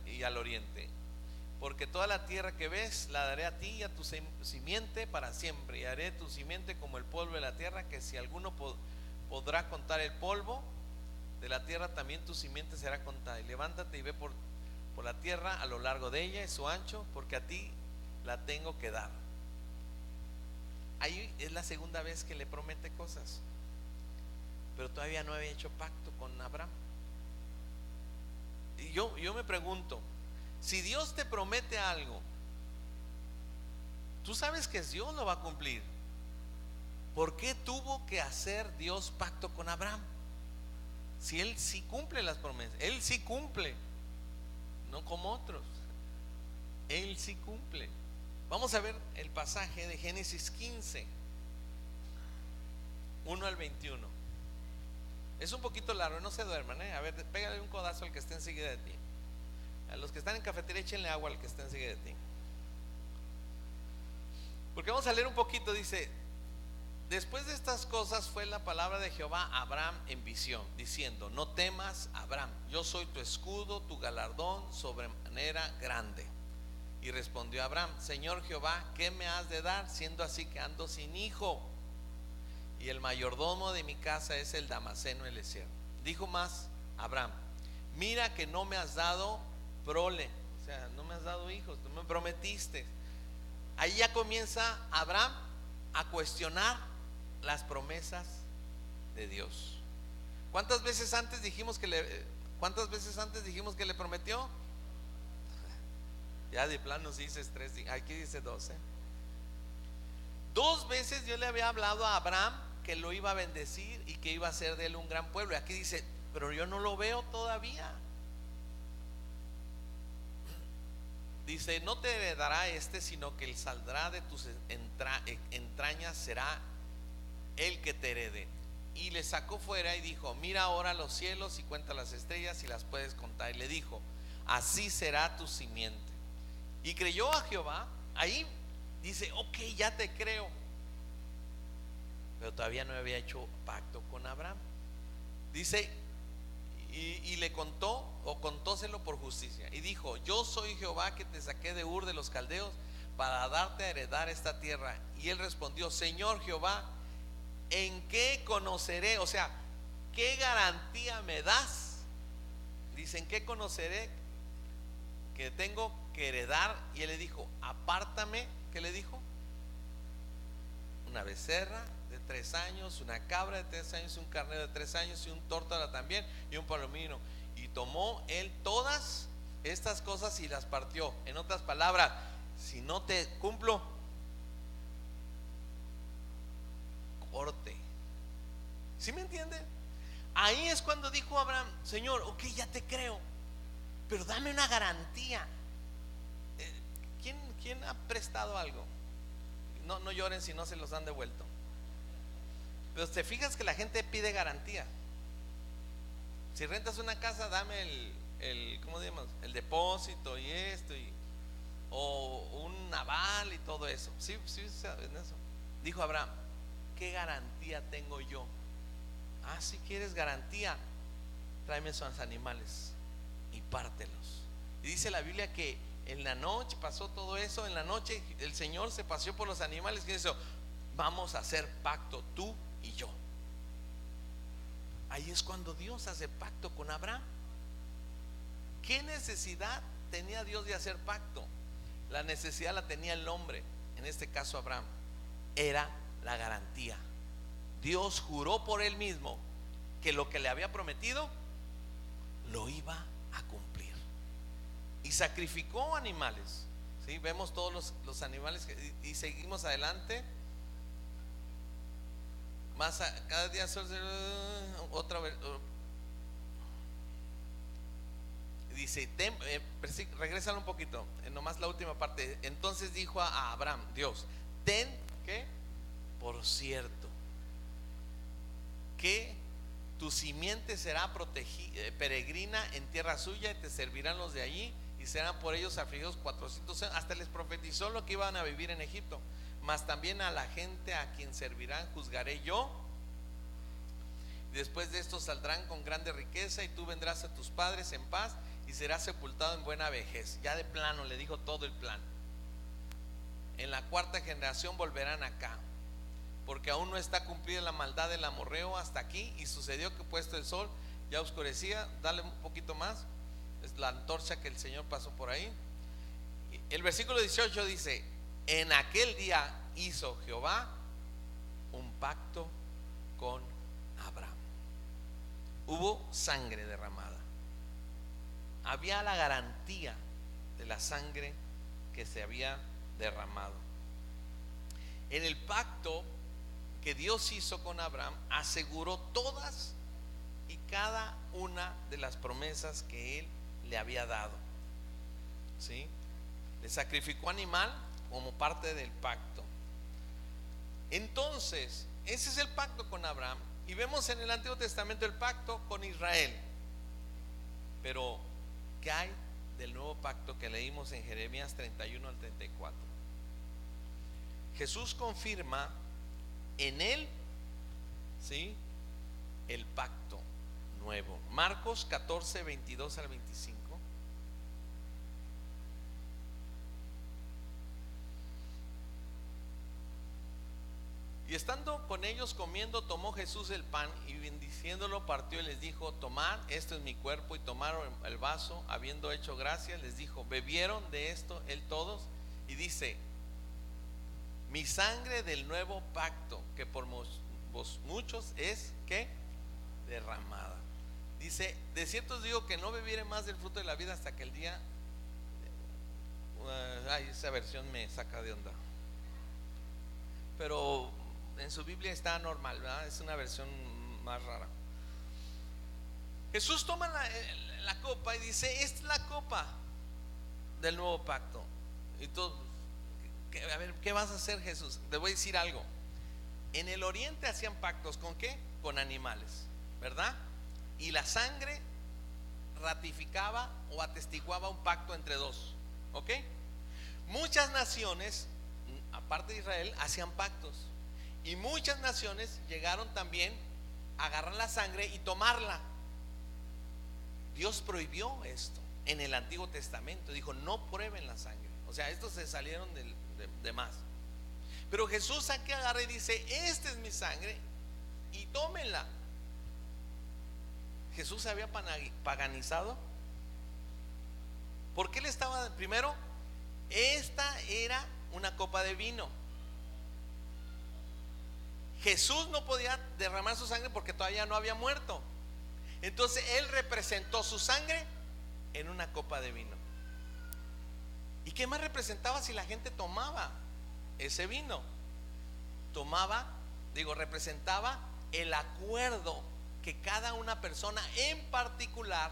y al oriente, porque toda la tierra que ves la daré a ti y a tu simiente para siempre, y haré tu simiente como el polvo de la tierra, que si alguno podrá contar el polvo de la tierra, también tu simiente será contada. Y levántate y ve por la tierra a lo largo de ella y su ancho, porque a ti la tengo que dar. Ahí es la segunda vez que le promete cosas, pero todavía no había hecho pacto con Abraham. Y yo me pregunto, si Dios te promete algo, tú sabes que Dios lo va a cumplir. ¿Por qué tuvo que hacer Dios pacto con Abraham? Si Él sí cumple las promesas, Él sí cumple, no como otros, Él sí cumple. Vamos a ver el pasaje de Génesis 15, 1 al 21. Es un poquito largo, no se duerman, A ver, pégale un codazo al que esté enseguida de ti. A los que están en cafetería, échenle agua al que esté enseguida de ti. Porque vamos a leer un poquito. Dice: después de estas cosas fue la palabra de Jehová a Abraham en visión, diciendo: no temas, Abraham, yo soy tu escudo, tu galardón sobremanera grande. Y respondió Abraham: Señor Jehová, ¿qué me has de dar, siendo así que ando sin hijo? Y el mayordomo de mi casa es el Damaseno Eliezer. Dijo más Abraham: mira que no me has dado prole, o sea, no me has dado hijos, tú me prometiste. Ahí ya comienza Abraham a cuestionar las promesas de Dios. ¿Cuántas veces antes dijimos que le prometió? Ya de plano si dices 3, aquí dice 12. 2 veces Dios le había hablado a Abraham que lo iba a bendecir y que iba a hacer de él un gran pueblo. Y aquí dice: pero yo no lo veo todavía. Dice: no te heredará sino que él saldrá de tus entrañas, será el que te herede. Y le sacó fuera y dijo: mira ahora los cielos y cuenta las estrellas si las puedes contar. Y le dijo: así será tu simiente. Y creyó a Jehová. Ahí dice: ok, ya te creo. Pero todavía no había hecho pacto con Abraham. Dice: y le contó, o contóselo por justicia, y dijo: yo soy Jehová que te saqué de Ur de los Caldeos para darte a heredar esta tierra. Y él respondió: Señor Jehová, ¿en qué conoceré? O sea, ¿qué garantía me das? Dice: ¿en qué conoceré que tengo que heredar? Y él le dijo: apártame. ¿Qué le dijo? Una becerra de 3 años, una cabra de 3 años, un carnero de 3 años, y un tórtola también, y un palomino. Y tomó él todas estas cosas y las partió. En otras palabras, si no te cumplo, corte. ¿Sí me entienden? Ahí es cuando dijo Abraham: Señor, ok, ya te creo, pero dame una garantía. ¿Quién ha prestado algo? No lloren si no se los han devuelto. Pero te fijas que la gente pide garantía. Si rentas una casa, dame ¿cómo decimos? El depósito y esto, o un aval y todo eso. Sí, saben eso. Dijo Abraham: ¿qué garantía tengo yo? Si quieres garantía, tráeme esos animales. y pártelos. Y dice la Biblia que en la noche pasó todo eso. En la noche el Señor se paseó por los animales y dijo: vamos a hacer pacto tú y yo. Ahí es cuando Dios hace pacto con Abraham. ¿Qué necesidad tenía Dios de hacer pacto? La necesidad la tenía el hombre, en este caso Abraham. Era la garantía. Dios juró por él mismo que lo que le había prometido lo iba a cumplir. Y sacrificó animales. ¿Sí? Vemos todos los animales y seguimos adelante. Cada día otra vez. Dice, regrésalo un poquito, nomás la última parte. Entonces dijo a Abraham, Dios, ten que por cierto que tu simiente será peregrina en tierra suya, y te servirán los de allí, y serán por ellos afligidos 400 años. Hasta les profetizó lo que iban a vivir en Egipto. Mas también a la gente a quien servirán juzgaré yo. Después de esto saldrán con grande riqueza, y tú vendrás a tus padres en paz, y serás sepultado en buena vejez. Ya de plano le dijo todo el plan. En la cuarta generación volverán acá, porque aún no está cumplida la maldad del amorreo hasta aquí. Y sucedió que puesto el sol ya oscurecía. Dale un poquito más. Es la antorcha que el Señor pasó por ahí. El versículo 18 dice: en aquel día hizo Jehová un pacto con Abraham. Hubo sangre derramada. Había la garantía de la sangre que se había derramado. En el pacto que Dios hizo con Abraham, aseguró todas y cada una de las promesas que él le había dado. ¿Sí? Le sacrificó animal como parte del pacto. Entonces, ese es el pacto con Abraham. Y vemos en el Antiguo Testamento el pacto con Israel. Pero ¿qué hay del nuevo pacto que leímos en Jeremías 31 al 34? Jesús confirma en él, ¿sí?, el pacto nuevo. Marcos 14, 22 al 25. Y estando con ellos comiendo, tomó Jesús el pan, y bendiciéndolo partió y les dijo: tomad, esto es mi cuerpo. Y tomaron el vaso, habiendo hecho gracias, les dijo: bebieron de esto él todos. Y dice: mi sangre del nuevo pacto, que por vos muchos es ¿qué? Derramada. Dice: de cierto os digo que no bebiere más del fruto de la vida hasta que el día esa versión me saca de onda, pero en su Biblia está normal, ¿verdad? Es una versión más rara. Jesús toma la copa y dice: esta es la copa del nuevo pacto. Y todos, a ver, ¿qué vas a hacer, Jesús? Te voy a decir algo. En el oriente hacían pactos ¿con qué? Con animales, ¿verdad? Y la sangre ratificaba o atestiguaba un pacto entre dos, ¿ok? Muchas naciones, aparte de Israel, hacían pactos. Y muchas naciones llegaron también a agarrar la sangre y tomarla. Dios prohibió esto en el Antiguo Testamento. Dijo: no prueben la sangre. O sea, estos se salieron de más. Pero Jesús aquí agarra y dice: esta es mi sangre y tómenla. Jesús se había paganizado. Porque él estaba, primero, esta era una copa de vino. Jesús no podía derramar su sangre porque todavía no había muerto. Entonces él representó su sangre en una copa de vino. ¿Y qué más representaba si la gente tomaba ese vino? Representaba el acuerdo que cada una persona en particular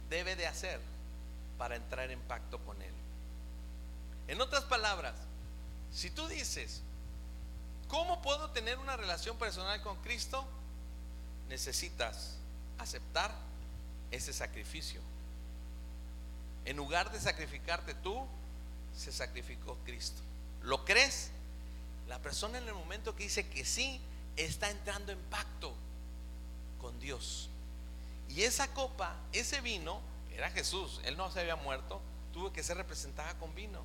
debe de hacer para entrar en pacto con él. En otras palabras, si tú dices: ¿cómo puedo tener una relación personal con Cristo? Necesitas aceptar ese sacrificio. En lugar de sacrificarte tú, se sacrificó Cristo. ¿Lo crees? La persona en el momento que dice que sí, está entrando en pacto con Dios. Y esa copa, ese vino, era Jesús, él no se había muerto, tuvo que ser representada con vino.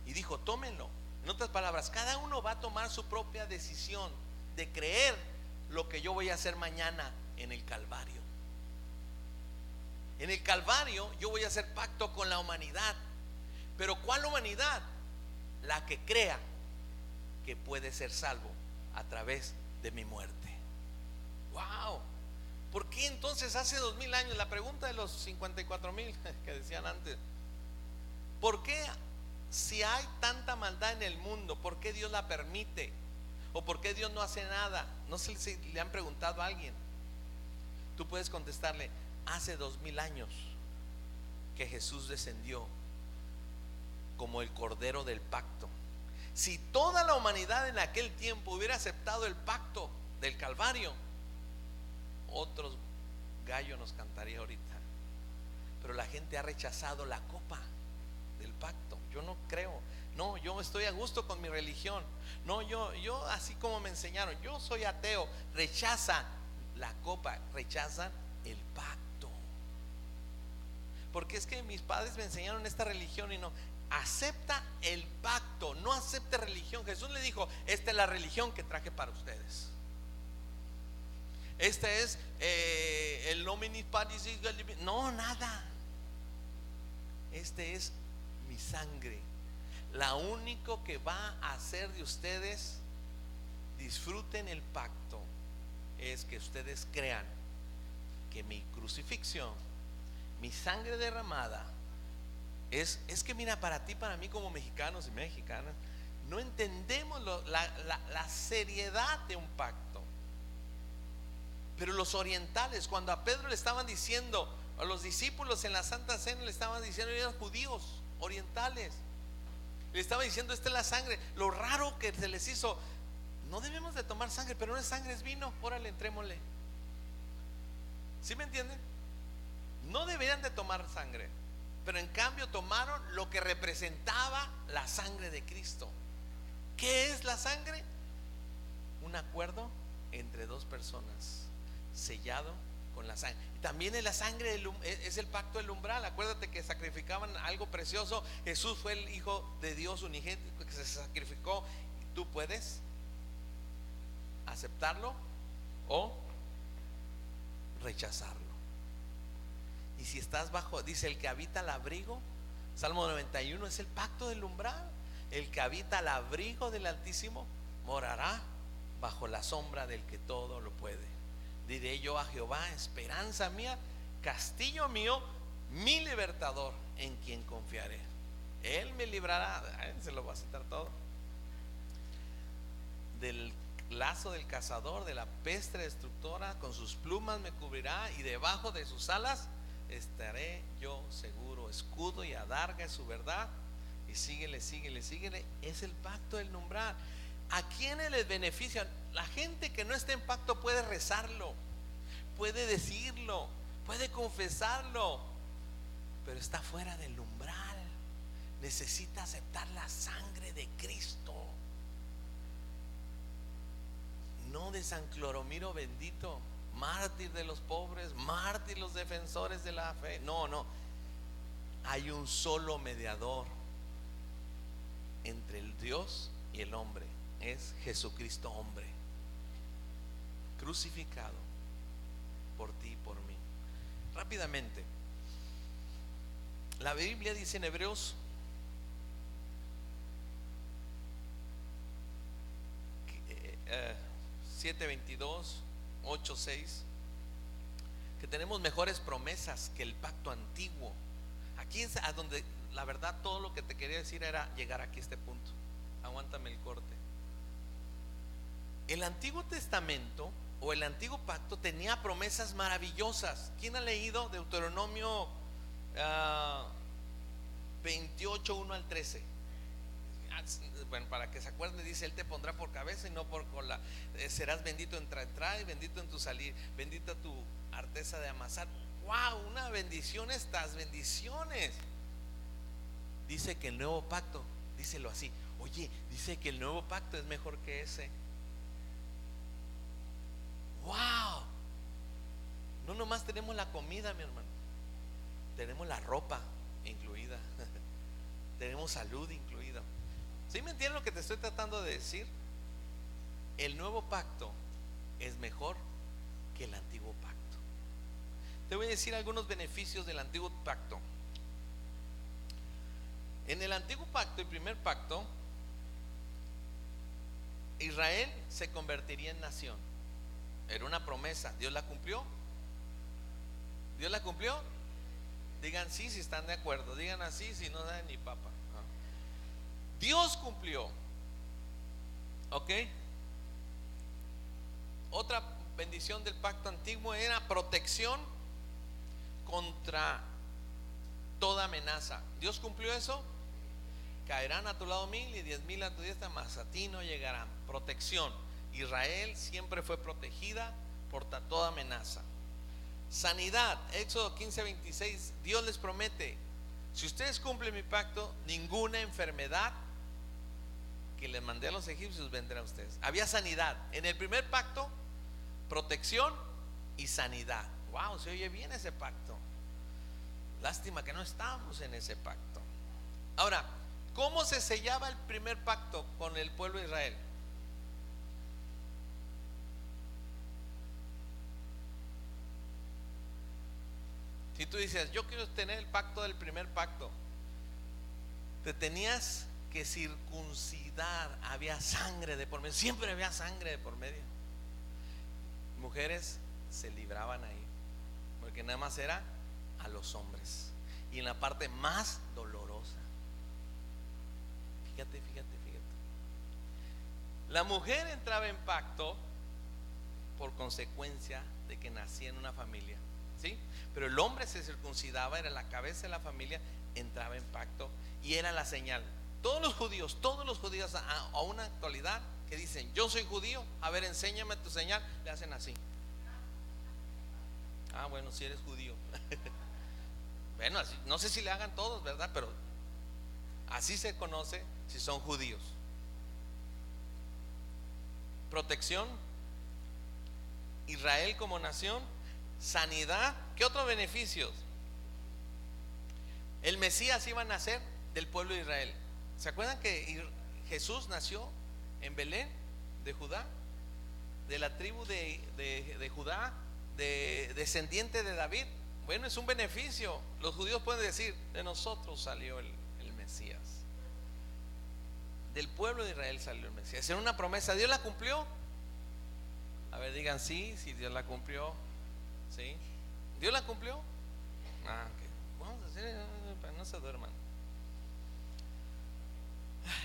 Y dijo, tómenlo. En otras palabras, cada uno va a tomar su propia decisión de creer lo que yo voy a hacer mañana en el Calvario. En el Calvario yo voy a hacer pacto con la humanidad. Pero ¿cuál humanidad? La que crea que puede ser salvo a través de mi muerte. Wow. ¿Por qué entonces hace 2000 años? La pregunta de los 54,000 que decían antes, ¿por qué si hay tanta maldad en el mundo, por qué Dios la permite? ¿O por qué Dios no hace nada? No sé si le han preguntado a alguien. Tú puedes contestarle, hace 2000 años que Jesús descendió como el Cordero del pacto. Si toda la humanidad en aquel tiempo hubiera aceptado el pacto del Calvario, otros gallos nos cantaría ahorita. Pero la gente ha rechazado la copa del pacto. Yo no creo. No, yo estoy a gusto con mi religión. No, yo así como me enseñaron, yo soy ateo. Rechazan la copa, rechazan el pacto. Porque es que mis padres me enseñaron esta religión y no. Acepta el pacto, no acepte religión. Jesús le dijo, esta es la religión que traje para ustedes. Este es el nominis Patris. No, nada. Este es mi sangre. La único que va a hacer de ustedes disfruten el pacto es que ustedes crean que mi crucifixión, mi sangre derramada, es que mira, para ti, para mí como mexicanos y mexicanas, no entendemos la seriedad de un pacto. Pero los orientales, cuando a Pedro le estaban diciendo, a los discípulos en la Santa Cena le estaban diciendo, eran judíos orientales, le estaban diciendo, esta es la sangre. Lo raro que se les hizo, no debemos de tomar sangre, pero no es sangre, es vino, órale, entrémosle. ¿Sí me entienden? No deberían de tomar sangre, pero en cambio tomaron lo que representaba la sangre de Cristo. ¿Qué es la sangre? Un acuerdo entre dos personas, sellado con la sangre. Y también es la sangre, es el pacto del umbral. Acuérdate que sacrificaban algo precioso. Jesús fue el Hijo de Dios unigénito que se sacrificó. Y tú puedes aceptarlo o rechazarlo. Y si estás bajo, dice, el que habita al abrigo, Salmo 91, es el pacto del umbral. El que habita al abrigo del Altísimo morará bajo la sombra del que todo lo puede. Diré yo a Jehová, esperanza mía, castillo mío, mi libertador, en quien confiaré. Él me librará, se lo va a citar todo, del lazo del cazador, de la peste destructora. Con sus plumas me cubrirá y debajo de sus alas estaré yo seguro. Escudo y adarga es su verdad. Y síguele. Es el pacto del umbral. ¿A quiénes les beneficia? La gente que no está en pacto puede rezarlo, puede decirlo, puede confesarlo, pero está fuera del umbral. Necesita aceptar la sangre de Cristo, no de San Cloromiro bendito, mártir de los pobres, mártir los defensores de la fe. No, hay un solo mediador entre el Dios y el hombre. Es Jesucristo hombre, crucificado por ti y por mí. Rápidamente, la Biblia dice en Hebreos 7:22, 8:6, que tenemos mejores promesas que el pacto antiguo. Aquí es a donde la verdad todo lo que te quería decir era llegar aquí a este punto. Aguántame el corte. El Antiguo Testamento o el Antiguo Pacto tenía promesas maravillosas. ¿Quién ha leído Deuteronomio 28, 1 al 13? Bueno, para que se acuerden, dice: Él te pondrá por cabeza y no por cola. Serás bendito en entrar y bendito en tu salir. Bendita tu arteza de amasar. ¡Wow! Una bendición, estas bendiciones. Dice que el nuevo pacto, díselo así: oye, dice que el nuevo pacto es mejor que ese. ¡Wow! No nomás tenemos la comida, mi hermano, tenemos la ropa incluida, tenemos salud incluida. ¿Sí me entienden lo que te estoy tratando de decir? El nuevo pacto es mejor que el antiguo pacto. Te voy a decir algunos beneficios del antiguo pacto. En el antiguo pacto, el primer pacto, Israel se convertiría en nación. Era una promesa. ¿Dios la cumplió? ¿Dios la cumplió? Digan sí si están de acuerdo. Digan así si no saben ni papa. Dios cumplió. ¿Ok? Otra bendición del pacto antiguo era protección contra toda amenaza. ¿Dios cumplió eso? Caerán a tu lado 1000 y 10,000 a tu diestra, mas a ti no llegarán. Protección. Israel siempre fue protegida por toda amenaza. Sanidad. Éxodo 15:26. Dios les promete: si ustedes cumplen mi pacto, ninguna enfermedad que les mandé a los egipcios vendrá a ustedes. Había sanidad. En el primer pacto, protección y sanidad. Wow, se oye bien ese pacto. Lástima que no estamos en ese pacto. Ahora, ¿cómo se sellaba el primer pacto con el pueblo de Israel? Si tú dices, yo quiero tener el pacto del primer pacto, te tenías que circuncidar. Había sangre de por medio, siempre había sangre de por medio. Mujeres se libraban ahí, porque nada más era a los hombres, y en la parte más dolorosa. Fíjate. La mujer entraba en pacto por consecuencia de que nacía en una familia, ¿sí? Pero el hombre se circuncidaba, era la cabeza de la familia, entraba en pacto y era la señal. Todos los judíos a una actualidad que dicen, yo soy judío, a ver, enséñame tu señal, le hacen así. Ah, bueno, si eres judío. Bueno, así, no sé si le hagan todos, ¿verdad? Pero así se conoce si son judíos. Protección, Israel como nación, sanidad. ¿Qué otros beneficios? El Mesías iba a nacer del pueblo de Israel. ¿Se acuerdan que Jesús nació en Belén de Judá? De la tribu de Judá, descendiente de David. Bueno, es un beneficio. Los judíos pueden decir, de nosotros salió el Mesías. Del pueblo de Israel salió el Mesías. Era una promesa. ¿Dios la cumplió? A ver, digan sí, si Dios la cumplió. ¿Sí? ¿Dios la cumplió? Okay. Vamos a hacer para que no se duerman.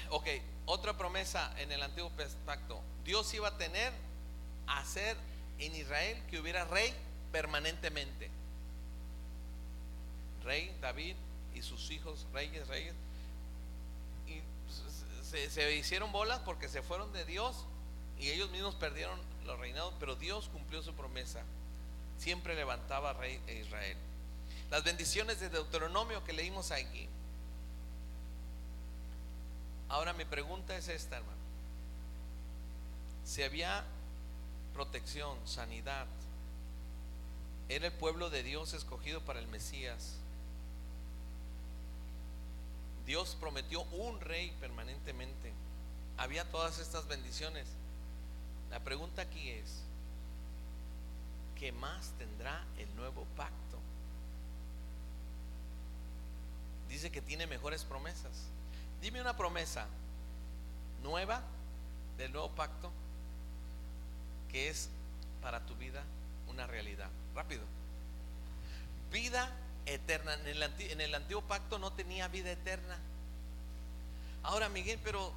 Ok, otra promesa en el antiguo pacto. Dios iba a hacer en Israel que hubiera rey permanentemente. Rey David y sus hijos, reyes. Y se hicieron bolas porque se fueron de Dios y ellos mismos perdieron los reinados, pero Dios cumplió su promesa. Siempre levantaba rey de Israel. Las bendiciones de Deuteronomio que leímos aquí. Ahora mi pregunta es esta, hermano. Si había protección, sanidad, era el pueblo de Dios escogido para el Mesías. Dios prometió un rey permanentemente. Había todas estas bendiciones. La pregunta aquí es, ¿qué más tendrá el nuevo pacto? Dice que tiene mejores promesas. Dime una promesa nueva del nuevo pacto que es para tu vida una realidad. Rápido. Vida eterna. En el antiguo pacto no tenía vida eterna. Ahora, Miguel, pero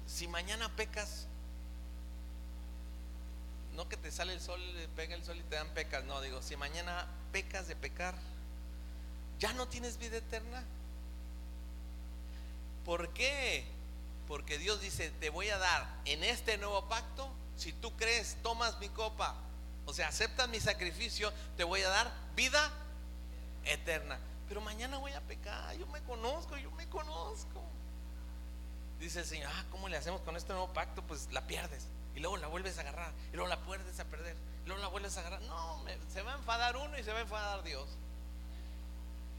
si mañana pecas, no que te sale el sol, pega el sol y te dan pecas. No, digo, si mañana pecas de pecar, ¿ya no tienes vida eterna? ¿Por qué? Porque Dios dice, te voy a dar en este nuevo pacto, si tú crees, tomas mi copa, o sea, aceptas mi sacrificio, te voy a dar vida eterna. Pero mañana voy a pecar, yo me conozco. Dice el Señor, ¿cómo le hacemos con este nuevo pacto? Pues la pierdes. y luego la vuelves a agarrar, y luego la vuelves a perder, y luego la vuelves a agarrar. No, se va a enfadar uno y se va a enfadar Dios.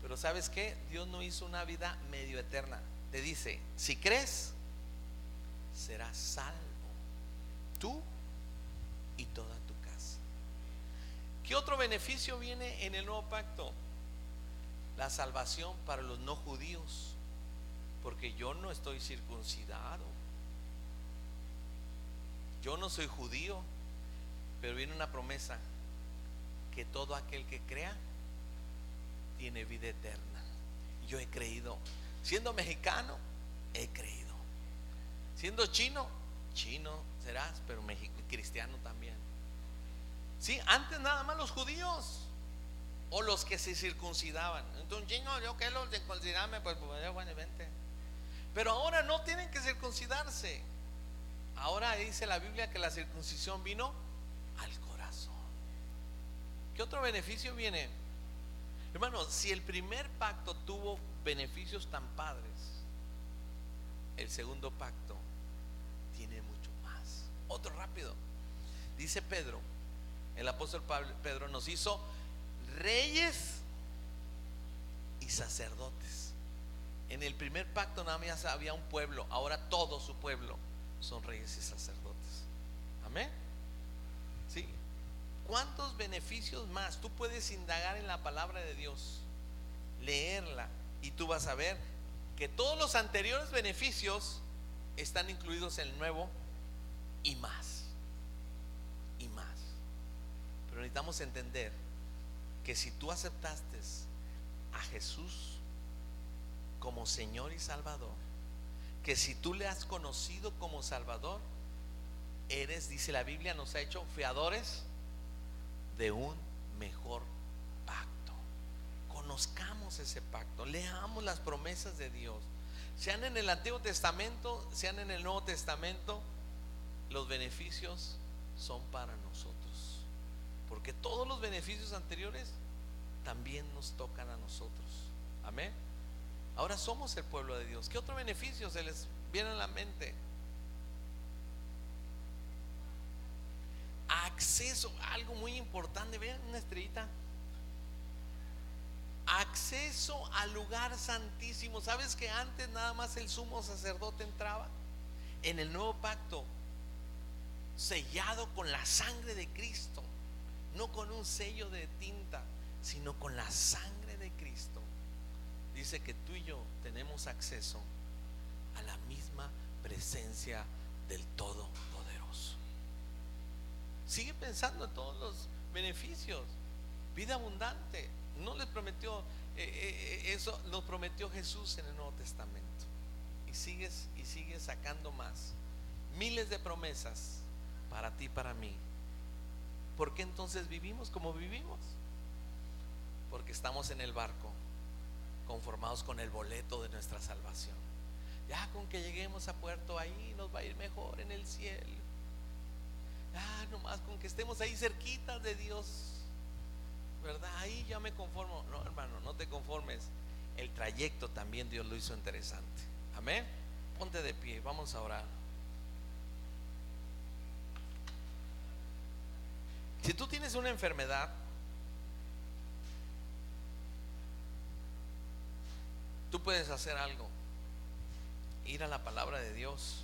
Pero ¿sabes qué? Dios no hizo una vida medio eterna. Te dice, si crees, serás salvo, tú y toda tu casa. ¿Qué otro beneficio viene en el nuevo pacto? La salvación para los no judíos, porque yo no estoy circuncidado, yo no soy judío, pero viene una promesa, que todo aquel que crea tiene vida eterna. Yo he creído, siendo mexicano, he creído, siendo chino, chino serás, pero cristiano también. Sí, antes nada más los judíos o los que se circuncidaban. Entonces, chino, yo que los circuncidarme, pues bueno, vente. Pero ahora no tienen que circuncidarse. Ahora dice la Biblia que la circuncisión vino al corazón. ¿Qué otro beneficio viene? Hermanos, si el primer pacto tuvo beneficios tan padres, el segundo pacto tiene mucho más. Otro rápido. Dice Pedro, el apóstol Pedro nos hizo reyes y sacerdotes. En el primer pacto nada más había un pueblo, ahora todo su pueblo son reyes y sacerdotes. Amén. ¿Sí? ¿Cuántos beneficios más? Tú puedes indagar en la palabra de Dios, leerla, y tú vas a ver que todos los anteriores beneficios están incluidos en el nuevo y más. Y más. Pero necesitamos entender que si tú aceptaste a Jesús como Señor y Salvador, que si tú le has conocido como Salvador, eres, dice la Biblia, nos ha hecho fiadores de un mejor pacto. Conozcamos ese pacto, leamos las promesas de Dios, sean en el Antiguo Testamento, sean en el Nuevo Testamento. Los beneficios son para nosotros, porque todos los beneficios anteriores también nos tocan a nosotros. Amén. Ahora somos el pueblo de Dios. ¿Qué otro beneficio se les viene a la mente? Acceso, algo muy importante. Vean una estrellita. Acceso al lugar santísimo. ¿Sabes que antes nada más el sumo sacerdote entraba? En el nuevo pacto, sellado con la sangre de Cristo, no con un sello de tinta, sino con la sangre de Cristo. Dice que tú y yo tenemos acceso a la misma presencia del Todopoderoso. Sigue pensando en todos los beneficios. Vida abundante. No les prometió eso, lo prometió Jesús en el Nuevo Testamento. Y sigues sacando más. Miles de promesas para ti, para mí. ¿Por qué entonces vivimos como vivimos? Porque estamos en el barco, conformados con el boleto de nuestra salvación. Ya con que lleguemos a puerto, ahí nos va a ir mejor en el cielo. Ya nomás con que estemos ahí cerquita de Dios, ¿verdad? Ahí ya me conformo. No, hermano, no te conformes. El trayecto también Dios lo hizo interesante. Amén. Ponte de pie, vamos a orar. Si tú tienes una enfermedad, tú puedes hacer algo: ir a la palabra de Dios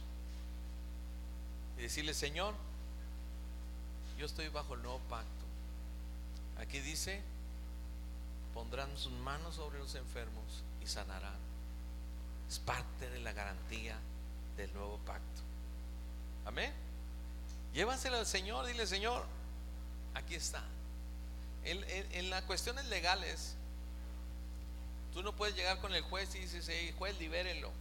y decirle: Señor, yo estoy bajo el nuevo pacto. Aquí dice: pondrán sus manos sobre los enfermos y sanarán. Es parte de la garantía del nuevo pacto. Amén. Llévaselo al Señor, dile: Señor, aquí está. En las cuestiones legales, tú no puedes llegar con el juez y dices: hey, juez, libérelo.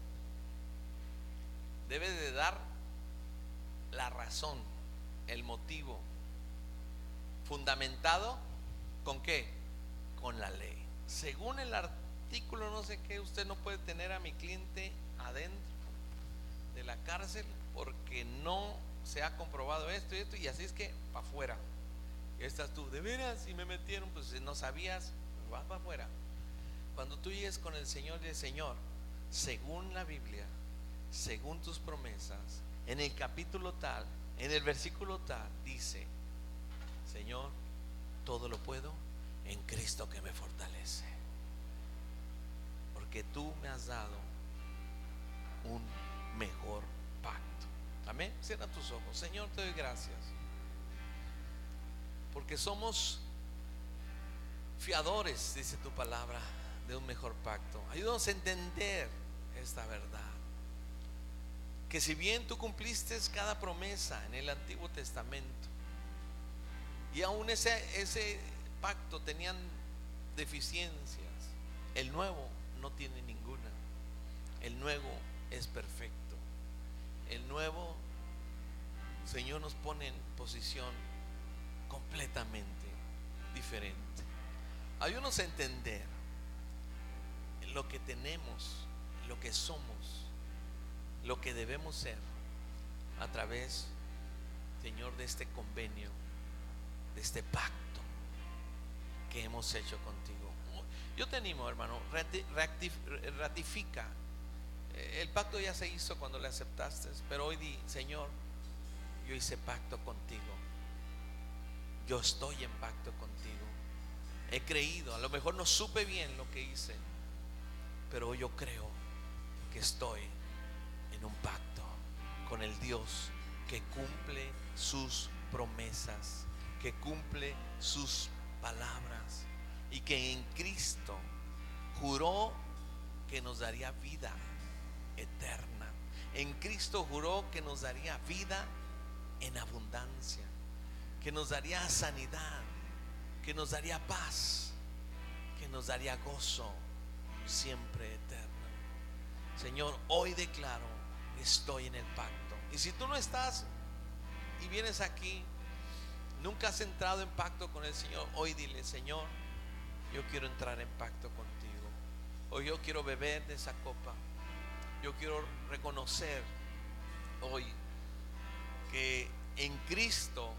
Debe de dar la razón, el motivo, fundamentado ¿con qué? Con la ley. Según el artículo no sé qué, usted no puede tener a mi cliente adentro de la cárcel porque no se ha comprobado esto y esto, y así es que para afuera. Y estás tú: de veras, si me metieron, pues si no sabías, pues vas para afuera. Cuando tú llegues con el Señor, dices: Señor, según la Biblia, según tus promesas, en el capítulo tal, En el versículo tal dice: Señor, todo lo puedo en Cristo que me fortalece. Porque tú me has dado un mejor pacto. Amén. Cierra tus ojos. Señor, te doy gracias porque somos fiadores, dice tu palabra, de un mejor pacto. Ayúdanos a entender esta verdad, que si bien tú cumpliste cada promesa en el Antiguo Testamento, y aún ese pacto tenían deficiencias, el nuevo no tiene ninguna. El nuevo es perfecto. El nuevo, Señor, nos pone en posición completamente diferente. Ayúdanos a entender lo que tenemos, lo que somos, lo que debemos ser a través, Señor, de este convenio, de este pacto que hemos hecho contigo. Yo te animo, hermano, ratifica. El pacto ya se hizo cuando le aceptaste, pero hoy di: Señor, yo hice pacto contigo. Yo estoy en pacto contigo. He creído, a lo mejor no supe bien lo que hice, pero yo creo que estoy en un pacto con el Dios que cumple sus promesas, que cumple sus palabras, y que en Cristo juró que nos daría vida eterna. En Cristo juró que nos daría vida en abundancia, que nos daría sanidad, que nos daría paz, que nos daría gozo siempre eterno. Señor, hoy declaro: estoy en el pacto. Y si tú no estás y vienes aquí, nunca has entrado en pacto con el Señor, hoy dile: Señor, yo quiero entrar en pacto contigo. Hoy yo quiero beber de esa copa. Yo quiero reconocer hoy que en Cristo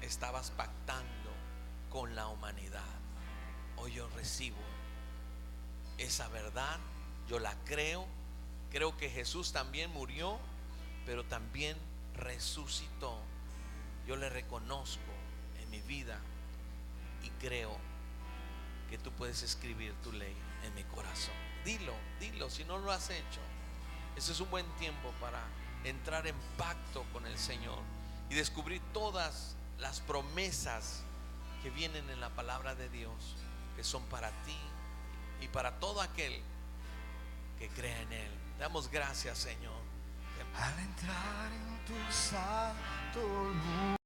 estabas pactando con la humanidad. Hoy yo recibo esa verdad, yo la creo. Creo que Jesús también murió, pero también resucitó. Yo le reconozco en mi vida y creo que tú puedes escribir tu ley en mi corazón. Dilo, dilo, si no lo has hecho. Ese es un buen tiempo para entrar en pacto con el Señor y descubrir todas las promesas que vienen en la palabra de Dios, que son para ti y para todo aquel que crea en Él. Damos gracias, Señor. Al entrar en tu santo lugar.